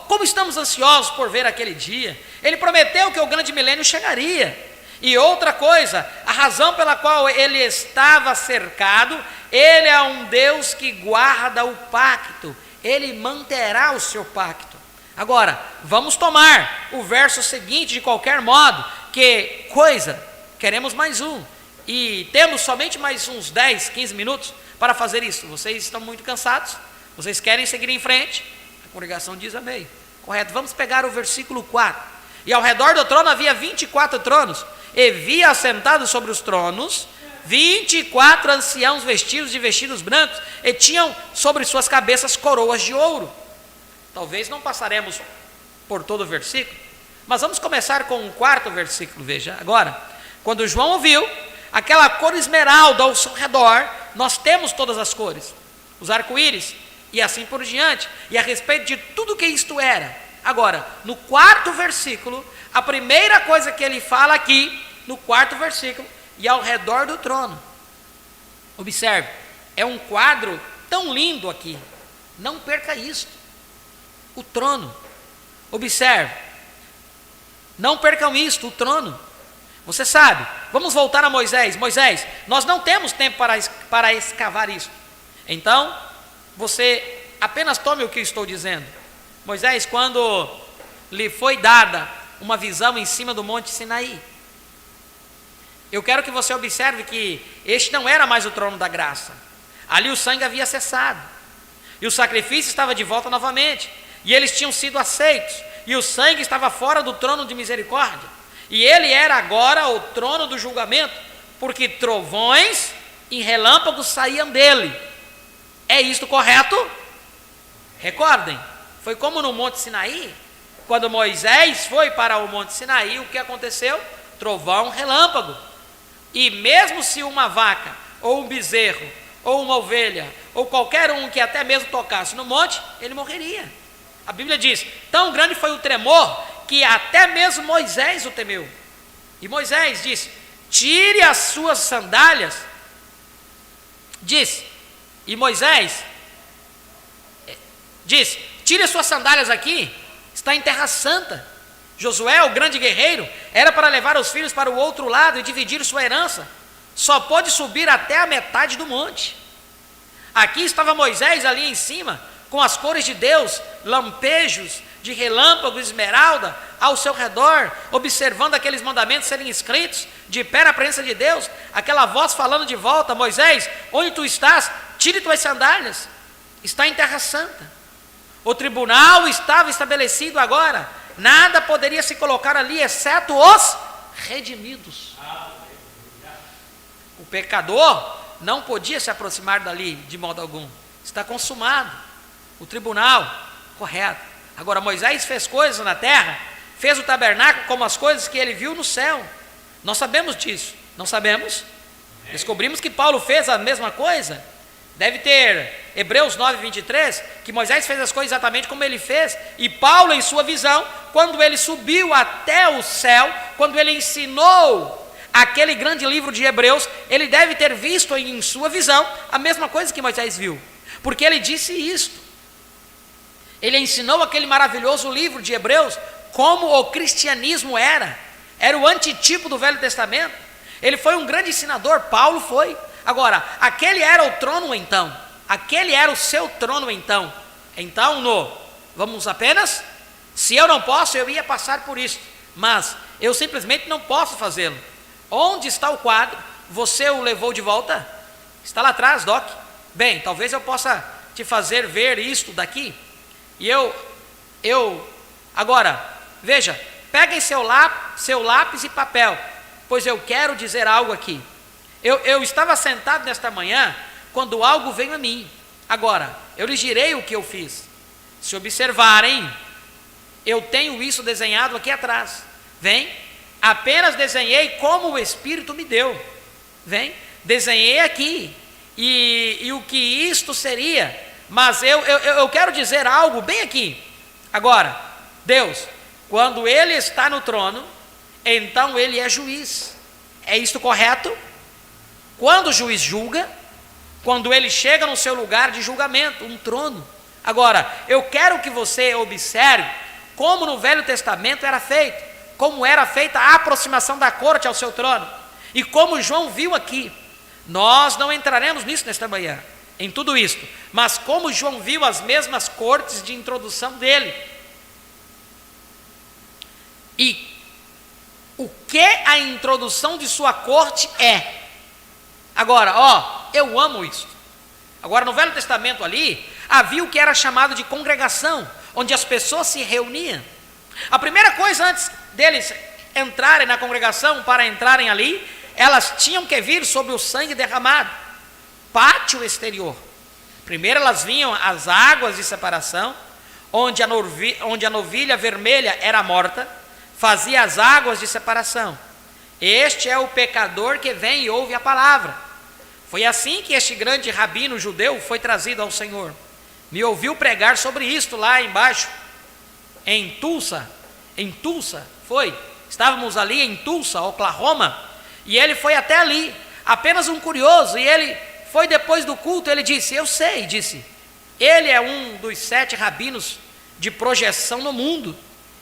Como estamos ansiosos por ver aquele dia. Ele prometeu que o grande milênio chegaria. E outra coisa, a razão pela qual ele estava cercado, ele é um Deus que guarda o pacto, ele manterá o seu pacto. Agora, vamos tomar o verso seguinte de qualquer modo, que coisa, queremos mais um, e temos somente mais uns 10, 15 minutos para fazer isso. Vocês estão muito cansados? Vocês querem seguir em frente? A congregação diz amém. Correto, vamos pegar o versículo 4. E ao redor do trono havia 24 tronos, e via assentados sobre os tronos 24 anciãos vestidos de vestidos brancos, e tinham sobre suas cabeças coroas de ouro. Talvez não passaremos por todo o versículo, mas vamos começar com o quarto versículo. Veja agora, quando João ouviu aquela cor esmeralda ao seu redor, nós temos todas as cores, os arco-íris e assim por diante, e a respeito de tudo que isto era. Agora, no quarto versículo, a primeira coisa que ele fala aqui, no quarto versículo, e ao redor do trono. Observe, é um quadro tão lindo aqui, não perca isto. O trono, observe, não percam isto, o trono. Você sabe, vamos voltar a Moisés. Moisés, nós não temos tempo para escavar isso. Então, você apenas tome o que eu estou dizendo. Moisés, quando lhe foi dada uma visão em cima do monte Sinaí, eu quero que você observe que este não era mais o trono da graça. Ali o sangue havia cessado, e o sacrifício estava de volta novamente, e eles tinham sido aceitos, e o sangue estava fora do trono de misericórdia, e ele era agora o trono do julgamento, porque trovões e relâmpagos saíam dele. É isto correto? Recordem, foi como no monte Sinaí, quando Moisés foi para o monte Sinaí, o que aconteceu? Trovão, relâmpago. E mesmo se uma vaca, ou um bezerro, ou uma ovelha, ou qualquer um que até mesmo tocasse no monte, ele morreria. A Bíblia diz, tão grande foi o tremor, que até mesmo Moisés o temeu. E Moisés disse, tire as suas sandálias. E Moisés diz, tire as suas sandálias aqui, está em terra santa. Josué, o grande guerreiro, era para levar os filhos para o outro lado e dividir sua herança. Só pôde subir até a metade do monte. Aqui estava Moisés ali em cima, com as cores de Deus, lampejos de relâmpago, esmeralda, ao seu redor, observando aqueles mandamentos serem escritos, de pé na presença de Deus, aquela voz falando de volta, Moisés, onde tu estás? Tire tuas sandálias, está em terra santa. O tribunal estava estabelecido agora, nada poderia se colocar ali, exceto os redimidos. O pecador não podia se aproximar dali de modo algum, está consumado, o tribunal, correto. Agora Moisés fez coisas na terra, fez o tabernáculo como as coisas que ele viu no céu, nós sabemos disso, não sabemos? Descobrimos que Paulo fez a mesma coisa, deve ter Hebreus 9, 23, que Moisés fez as coisas exatamente como ele fez, e Paulo em sua visão, quando ele subiu até o céu, quando ele ensinou aquele grande livro de Hebreus, ele deve ter visto em sua visão a mesma coisa que Moisés viu, porque ele disse isto, ele ensinou aquele maravilhoso livro de Hebreus, como o cristianismo era o antitipo do Velho Testamento, ele foi um grande ensinador, Paulo foi. Agora, aquele era o trono então, aquele era o seu trono então, vamos apenas, se eu não posso, eu ia passar por isso, mas eu simplesmente não posso fazê-lo. Onde está o quadro? Você o levou de volta? Está lá atrás, Doc? Bem, talvez eu possa te fazer ver isto daqui. E agora, veja, peguem seu lápis e papel, pois eu quero dizer algo aqui. Eu estava sentado nesta manhã, quando algo veio a mim. Agora, eu lhes direi o que eu fiz. Se observarem, eu tenho isso desenhado aqui atrás. Vem, apenas desenhei como o Espírito me deu. Vem, desenhei aqui. E o que isto seria? Mas eu quero dizer algo bem aqui. Agora, Deus, quando Ele está no trono, então Ele é juiz. É isto correto? Quando o juiz julga, quando Ele chega no seu lugar de julgamento, um trono. Agora, eu quero que você observe como no Velho Testamento era feito, como era feita a aproximação da corte ao seu trono, e como João viu aqui. Nós não entraremos nisso nesta manhã, em tudo isto, mas como João viu as mesmas cortes de introdução dele. E o que a introdução de sua corte é? Agora, eu amo isso. Agora, no Velho Testamento ali, havia o que era chamado de congregação, onde as pessoas se reuniam. A primeira coisa antes deles entrarem na congregação, para entrarem ali, elas tinham que vir sobre o sangue derramado, pátio exterior. Primeiro elas vinham às águas de separação, onde a novilha vermelha era morta, fazia as águas de separação. Este é o pecador que vem e ouve a palavra. Foi assim que este grande rabino judeu foi trazido ao Senhor. Me ouviu pregar sobre isto lá embaixo, em Tulsa, estávamos ali em Tulsa, Oklahoma, e ele foi até ali, apenas um curioso, e ele foi depois do culto, ele disse, eu sei, ele é um dos 7 rabinos de projeção no mundo,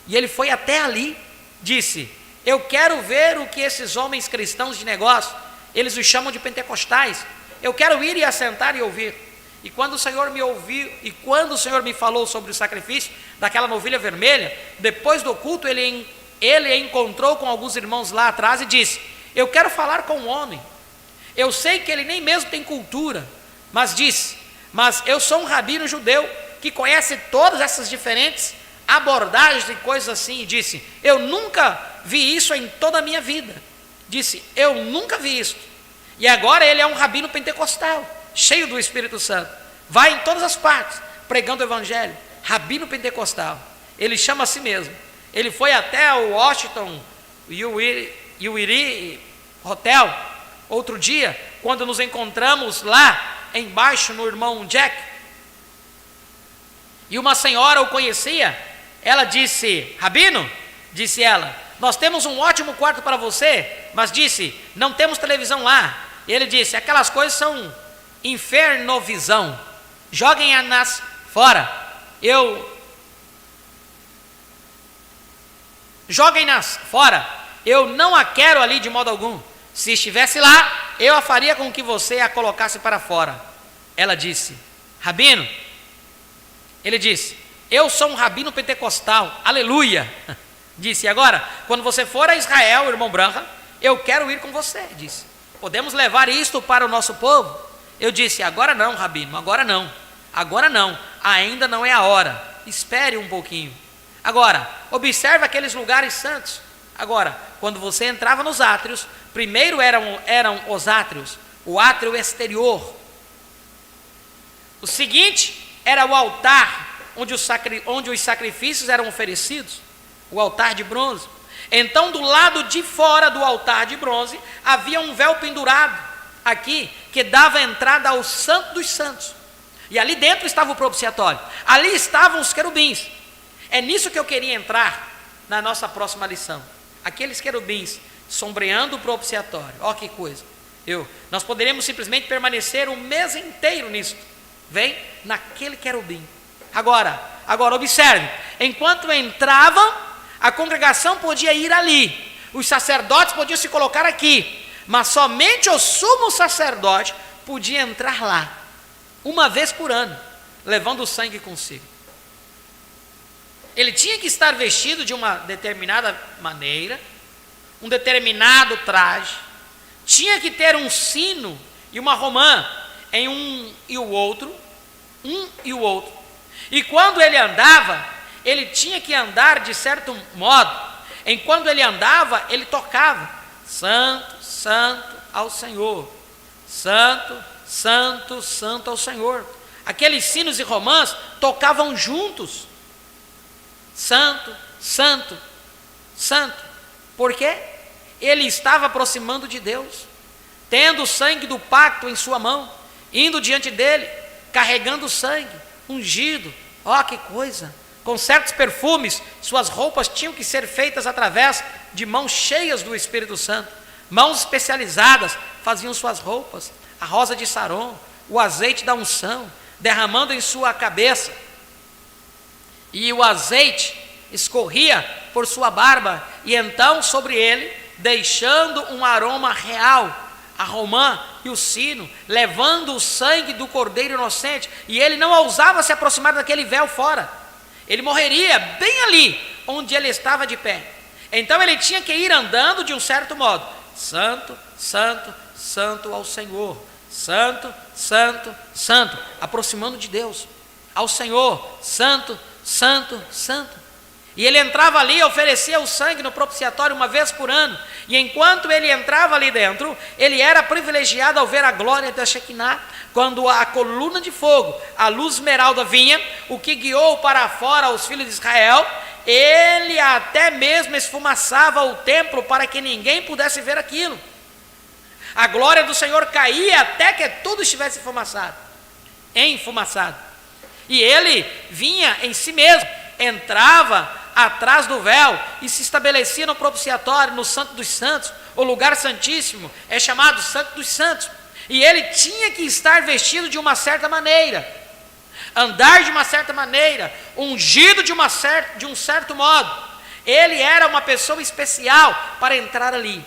e ele foi até ali, disse, eu quero ver o que esses homens cristãos de negócio, eles os chamam de pentecostais, eu quero ir e assentar e ouvir. E quando o Senhor me ouviu, e quando o Senhor me falou sobre o sacrifício daquela novilha vermelha, depois do culto ele encontrou com alguns irmãos lá atrás e disse, eu quero falar com um homem, eu sei que ele nem mesmo tem cultura, mas eu sou um rabino judeu, que conhece todas essas diferentes abordagens e coisas assim, e disse, eu nunca vi isso em toda a minha vida, eu nunca vi isso, e agora ele é um rabino pentecostal, cheio do Espírito Santo, vai em todas as partes, pregando o evangelho, rabino pentecostal, ele chama a si mesmo, ele foi até o Washington Uiri Hotel, outro dia, quando nos encontramos lá, embaixo no irmão Jack, e uma senhora o conhecia, ela disse, rabino, disse ela, nós temos um ótimo quarto para você, mas disse, não temos televisão lá, e ele disse, aquelas coisas são infernovisão, joguem-nas fora, joguem-nas fora, eu não a quero ali de modo algum, se estivesse lá, eu a faria com que você a colocasse para fora. Ela disse, rabino, ele disse, eu sou um rabino pentecostal, aleluia, disse, agora, quando você for a Israel, irmão Branham, eu quero ir com você, disse, podemos levar isto para o nosso povo? Eu disse, agora não, rabino, agora não, ainda não é a hora, espere um pouquinho. Agora, observe aqueles lugares santos. Agora, quando você entrava nos átrios, primeiro eram os átrios, o átrio exterior. O seguinte era o altar, onde os sacrifícios eram oferecidos, o altar de bronze. Então, do lado de fora do altar de bronze, havia um véu pendurado, aqui, que dava entrada ao Santo dos Santos. E ali dentro estava o propiciatório, ali estavam os querubins. É nisso que eu queria entrar na nossa próxima lição. Aqueles querubins sombreando o propiciatório. Ó que coisa. Nós poderíamos simplesmente permanecer o mês inteiro nisso. Vem naquele querubim. Agora observe. Enquanto entravam, a congregação podia ir ali. Os sacerdotes podiam se colocar aqui. Mas somente o sumo sacerdote podia entrar lá. Uma vez por ano. Levando o sangue consigo. Ele tinha que estar vestido de uma determinada maneira, um determinado traje, tinha que ter um sino e uma romã em um e o outro, um e o outro. E quando ele andava, ele tinha que andar de certo modo. Enquanto ele andava, ele tocava: Santo, Santo ao Senhor, Santo, Santo, Santo ao Senhor. Aqueles sinos e romãs tocavam juntos: Santo, Santo, Santo. Por quê? Ele estava aproximando de Deus, tendo o sangue do pacto em sua mão, indo diante dele, carregando o sangue, ungido. Ó, que coisa! Com certos perfumes, suas roupas tinham que ser feitas através de mãos cheias do Espírito Santo. Mãos especializadas faziam suas roupas, a rosa de Saron, o azeite da unção, derramando em sua cabeça. E o azeite escorria por sua barba, e então sobre ele, deixando um aroma real, a romã e o sino, levando o sangue do cordeiro inocente, e ele não ousava se aproximar daquele véu fora. Ele morreria bem ali, onde ele estava de pé. Então ele tinha que ir andando de um certo modo: Santo, Santo, Santo ao Senhor, Santo, Santo, Santo, aproximando de Deus, ao Senhor, Santo, Santo, Santo. E ele entrava ali e oferecia o sangue no propiciatório uma vez por ano. E enquanto ele entrava ali dentro, ele era privilegiado ao ver a glória da Shekinah. Quando a coluna de fogo, a luz esmeralda vinha, o que guiou para fora os filhos de Israel, ele até mesmo esfumaçava o templo para que ninguém pudesse ver aquilo. A glória do Senhor caía até que tudo estivesse enfumaçado. E ele vinha em si mesmo, entrava atrás do véu e se estabelecia no propiciatório, no Santo dos Santos. O lugar santíssimo é chamado Santo dos Santos. E ele tinha que estar vestido de uma certa maneira, andar de uma certa maneira, ungido de um certo modo. Ele era uma pessoa especial para entrar ali,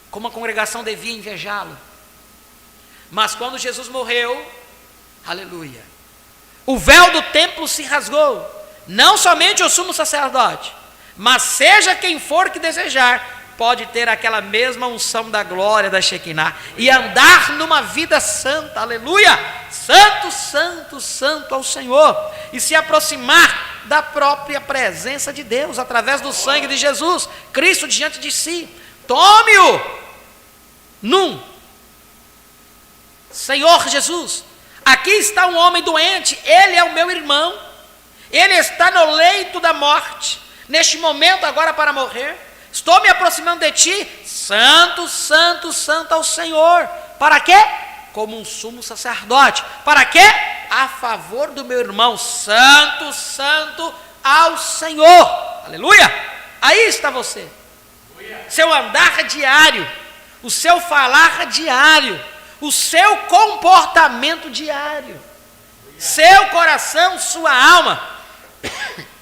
como a congregação devia invejá-lo. Mas quando Jesus morreu, aleluia, o véu do templo se rasgou. Não somente o sumo sacerdote, mas seja quem for que desejar, pode ter aquela mesma unção da glória da Shekinah e andar numa vida santa, aleluia, santo, santo, santo ao Senhor, e se aproximar da própria presença de Deus, através do sangue de Jesus, Cristo diante de si. Tome-o Senhor Jesus, aqui está um homem doente, ele é o meu irmão, ele está no leito da morte, neste momento agora para morrer. Estou me aproximando de ti, santo, santo, santo ao Senhor. Para quê? Como um sumo sacerdote. Para quê? A favor do meu irmão. Santo, santo ao Senhor. Aleluia! Aí está você. Seu andar diário, o seu falar diário, o seu comportamento diário, seu coração, sua alma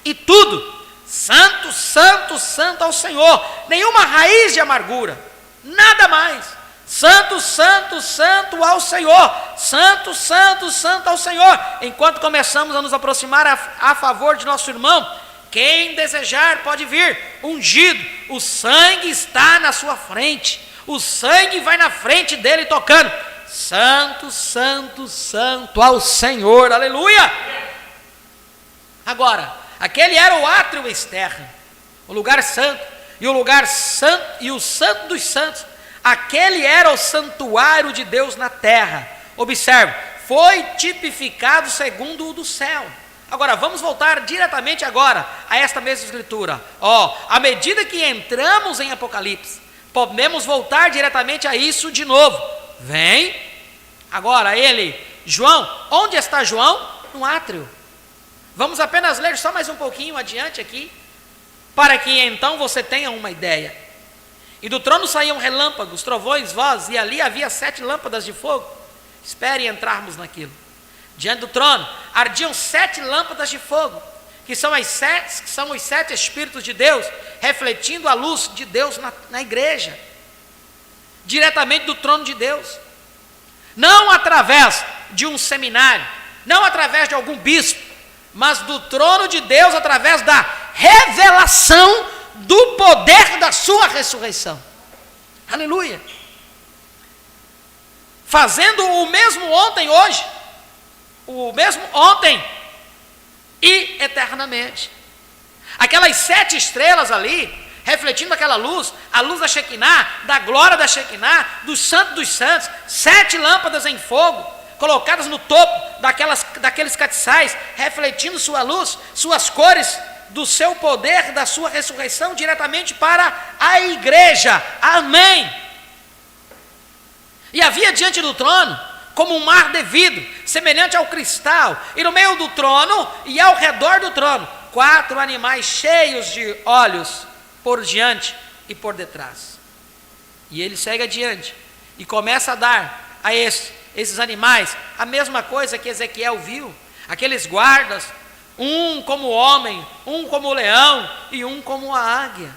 e tudo, santo, santo, santo ao Senhor. Nenhuma raiz de amargura, nada mais. Santo, santo, santo ao Senhor. Santo, santo, santo ao Senhor. Enquanto começamos a nos aproximar a favor de nosso irmão, quem desejar pode vir, ungido. O sangue está na sua frente, o sangue vai na frente dele tocando: santo, santo, santo ao Senhor, aleluia. Agora, aquele era o átrio externo, o lugar santo, e o lugar santo, e o santo dos santos, aquele era o santuário de Deus na terra. Observe, foi tipificado segundo o do céu. Agora, vamos voltar diretamente agora a esta mesma escritura. À medida que entramos em Apocalipse, podemos voltar diretamente a isso de novo. Vem, agora João, onde está João? No átrio. Vamos apenas ler só mais um pouquinho adiante aqui, para que então você tenha uma ideia. E do trono saíam relâmpagos, trovões, vozes, e ali havia 7 lâmpadas de fogo. Espere entrarmos naquilo. Diante do trono ardiam 7 lâmpadas de fogo, que são os 7 Espíritos de Deus, refletindo a luz de Deus na igreja, diretamente do trono de Deus, não através de um seminário, não através de algum bispo, mas do trono de Deus, através da revelação do poder da sua ressurreição. Aleluia. Fazendo o mesmo ontem, hoje, o mesmo ontem e eternamente. Aquelas 7 estrelas ali, refletindo aquela luz, a luz da Shekinah, da glória da Shekinah, do Santo dos Santos, 7 lâmpadas em fogo, colocadas no topo daqueles castiçais, refletindo sua luz, suas cores, do seu poder, da sua ressurreição, diretamente para a igreja. Amém. E havia diante do trono, como um mar de vidro, semelhante ao cristal, e no meio do trono e ao redor do trono, 4 animais cheios de olhos, por diante e por detrás. E ele segue adiante e começa a dar a esses animais a mesma coisa que Ezequiel viu, aqueles guardas, um como homem, um como leão e um como a águia.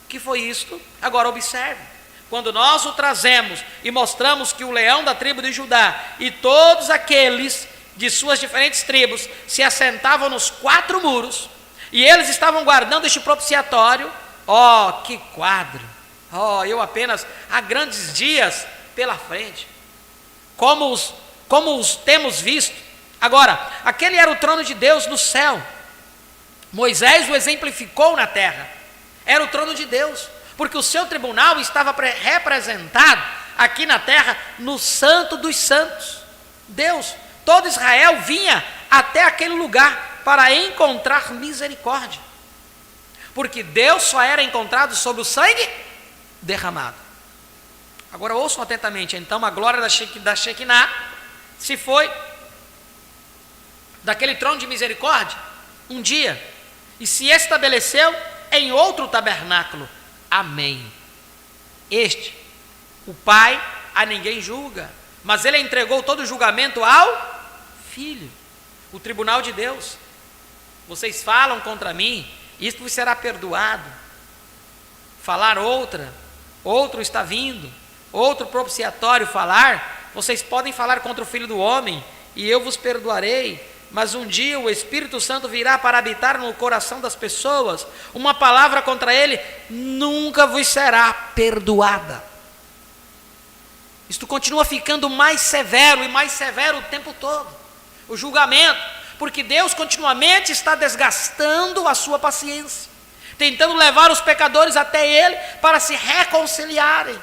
Que foi isto? Agora observe, quando nós o trazemos e mostramos que o leão da tribo de Judá e todos aqueles de suas diferentes tribos se assentavam nos 4 muros, e eles estavam guardando este propiciatório, que quadro! Eu apenas há grandes dias pela frente, como os temos visto. Agora, aquele era o trono de Deus no céu. Moisés o exemplificou na terra. Era o trono de Deus, porque o seu tribunal estava representado aqui na terra, no Santo dos Santos. Deus, todo Israel vinha até aquele lugar para encontrar misericórdia, porque Deus só era encontrado sobre o sangue derramado. Agora ouçam atentamente, então a glória da Shekinah se foi daquele trono de misericórdia um dia e se estabeleceu em outro tabernáculo. Amém. Este, o Pai, a ninguém julga, mas ele entregou todo o julgamento ao Filho, o tribunal de Deus. Vocês falam contra mim, isto vos será perdoado. Falar outro está vindo, outro propiciatório falar, vocês podem falar contra o Filho do Homem, e eu vos perdoarei. Mas um dia o Espírito Santo virá para habitar no coração das pessoas, uma palavra contra ele nunca vos será perdoada. Isto continua ficando mais severo e mais severo o tempo todo, o julgamento, porque Deus continuamente está desgastando a sua paciência, tentando levar os pecadores até Ele para se reconciliarem.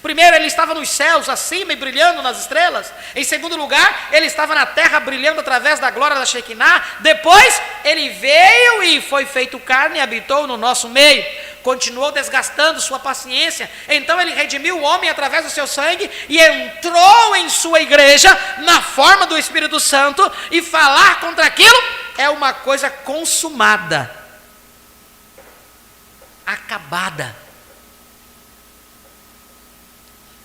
Primeiro, ele estava nos céus, acima e brilhando nas estrelas. Em segundo lugar, ele estava na terra, brilhando através da glória da Shekinah. Depois, ele veio e foi feito carne e habitou no nosso meio. Continuou desgastando sua paciência. Então, ele redimiu o homem através do seu sangue e entrou em sua igreja na forma do Espírito Santo. E falar contra aquilo é uma coisa consumada, acabada.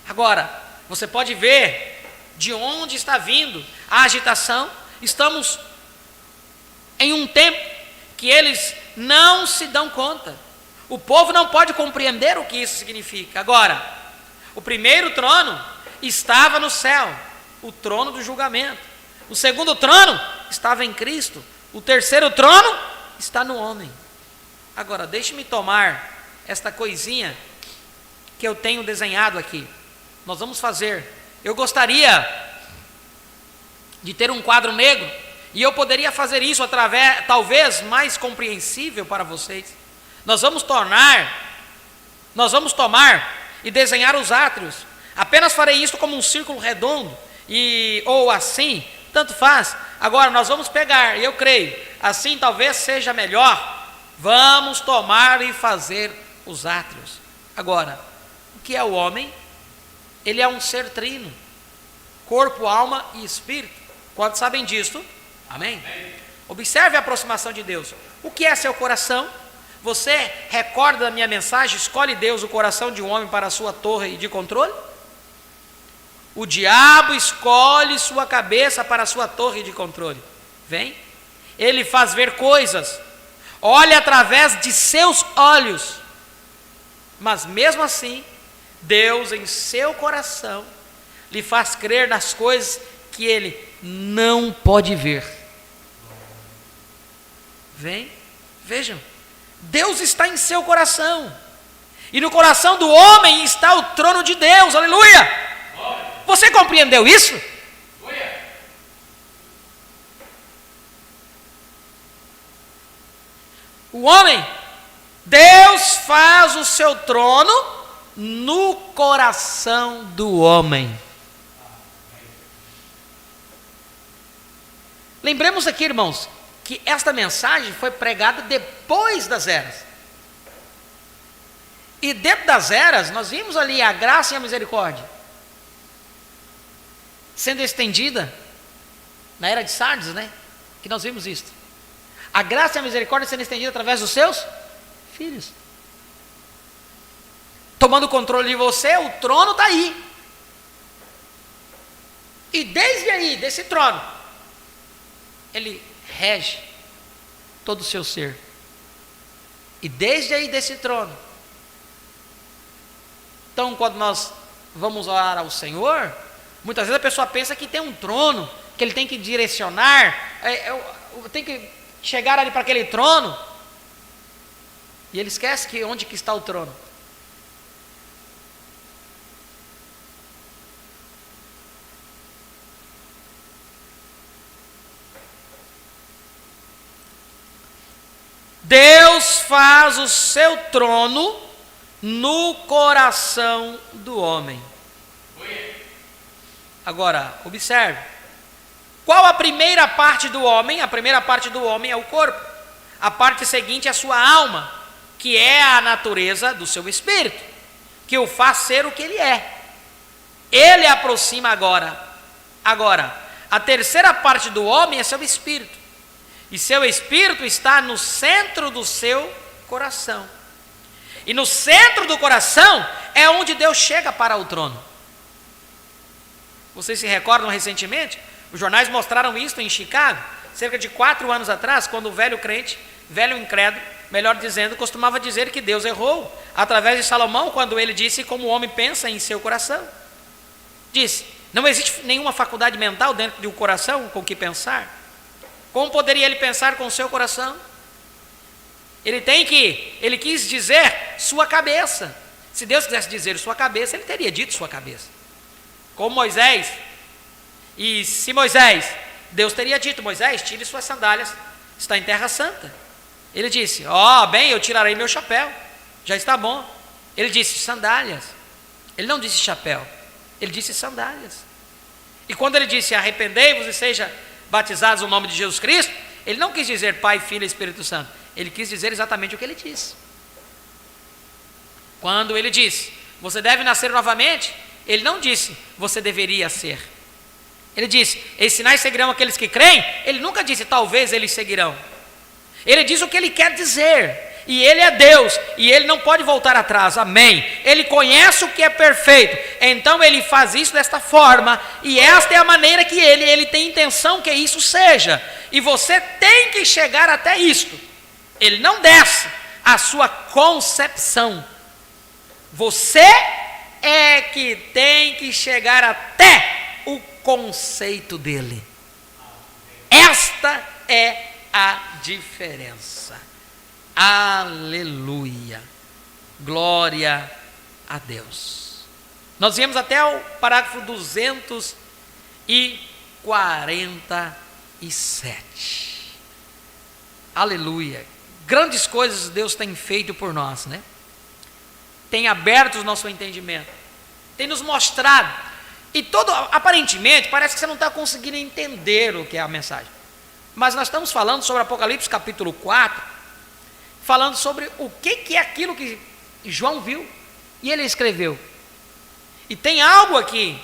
Agora, você pode ver de onde está vindo a agitação. Estamos em um tempo que eles não se dão conta. O povo não pode compreender o que isso significa. Agora, o primeiro trono estava no céu, o trono do julgamento. O segundo trono estava em Cristo. O terceiro trono está no homem. Agora, deixe-me tomar esta coisinha que eu tenho desenhado aqui. Nós vamos fazer. Eu gostaria de ter um quadro negro, e eu poderia fazer isso através, talvez mais compreensível para vocês. Nós vamos tomar e desenhar os átrios. Apenas farei isso como um círculo redondo, ou assim, tanto faz. Agora nós vamos pegar, eu creio, assim talvez seja melhor. Vamos tomar e fazer os átrios. Agora, o que é o homem? Ele é um ser trino, corpo, alma e espírito. Quantos sabem disso? Amém? Observe a aproximação de Deus. O que é seu coração? Você recorda da minha mensagem? Escolhe Deus o coração de um homem para a sua torre de controle? O diabo escolhe sua cabeça para a sua torre de controle. Vem, ele faz ver coisas, olha através de seus olhos, mas mesmo assim, Deus em seu coração lhe faz crer nas coisas que ele não pode ver. Vejam, Deus está em seu coração, e no coração do homem está o trono de Deus. Aleluia! Você compreendeu isso? do homem. Deus faz o seu trono no coração do homem. Lembremos aqui, irmãos, que esta mensagem foi pregada depois das eras. E dentro das eras, nós vimos ali a graça e a misericórdia sendo estendida na era de Sardes, né? Que nós vimos isso. A graça e a misericórdia sendo estendida através dos seus filhos. Tomando controle de você, o trono está aí. E desde aí, desse trono, ele rege todo o seu ser. E desde aí desse trono. Então, quando nós vamos orar ao Senhor, muitas vezes a pessoa pensa que tem um trono, que ele tem que direcionar, tem que chegar ali para aquele trono. E ele esquece que onde que está o trono. Deus faz o seu trono no coração do homem. Agora, observe. Qual a primeira parte do homem? A primeira parte do homem é o corpo. A parte seguinte é a sua alma, que é a natureza do seu espírito, que o faz ser o que ele é. Ele aproxima agora. Agora, a terceira parte do homem é seu espírito. E seu espírito está no centro do seu coração. E no centro do coração é onde Deus chega para o trono. Vocês se recordam recentemente? Os jornais mostraram isso em Chicago, cerca de 4 anos atrás, quando o velho crente, velho incrédulo, melhor dizendo, costumava dizer que Deus errou, através de Salomão, quando ele disse como o homem pensa em seu coração. Disse, não existe nenhuma faculdade mental dentro do coração com que pensar. Como poderia ele pensar com o seu coração? Ele quis dizer sua cabeça. Se Deus quisesse dizer sua cabeça, ele teria dito sua cabeça. Como Moisés. E se Moisés, Deus teria dito, Moisés, tire suas sandálias, está em terra santa. Ele disse, bem, eu tirarei meu chapéu, já está bom. Ele disse sandálias. Ele não disse chapéu, ele disse sandálias. E quando ele disse arrependei-vos e seja batizados no nome de Jesus Cristo, ele não quis dizer Pai, Filho e Espírito Santo, ele quis dizer exatamente o que ele disse. Quando ele disse, você deve nascer novamente, ele não disse, você deveria ser. Ele disse, esses sinais seguirão aqueles que creem. Ele nunca disse, talvez eles seguirão. Ele diz o que ele quer dizer. E ele é Deus, e ele não pode voltar atrás, amém. Ele conhece o que é perfeito, então ele faz isso desta forma, e esta é a maneira que ele tem intenção que isso seja, e você tem que chegar até isto. Ele não desce a sua concepção, você é que tem que chegar até o conceito dele. Esta é a diferença. Aleluia, glória a Deus. Nós viemos até o parágrafo 247. Aleluia, grandes coisas Deus tem feito por nós, né? Tem aberto o nosso entendimento, tem nos mostrado, e aparentemente parece que você não está conseguindo entender o que é a mensagem, mas nós estamos falando sobre Apocalipse capítulo 4, falando sobre o que é aquilo que João viu, e ele escreveu. E tem algo aqui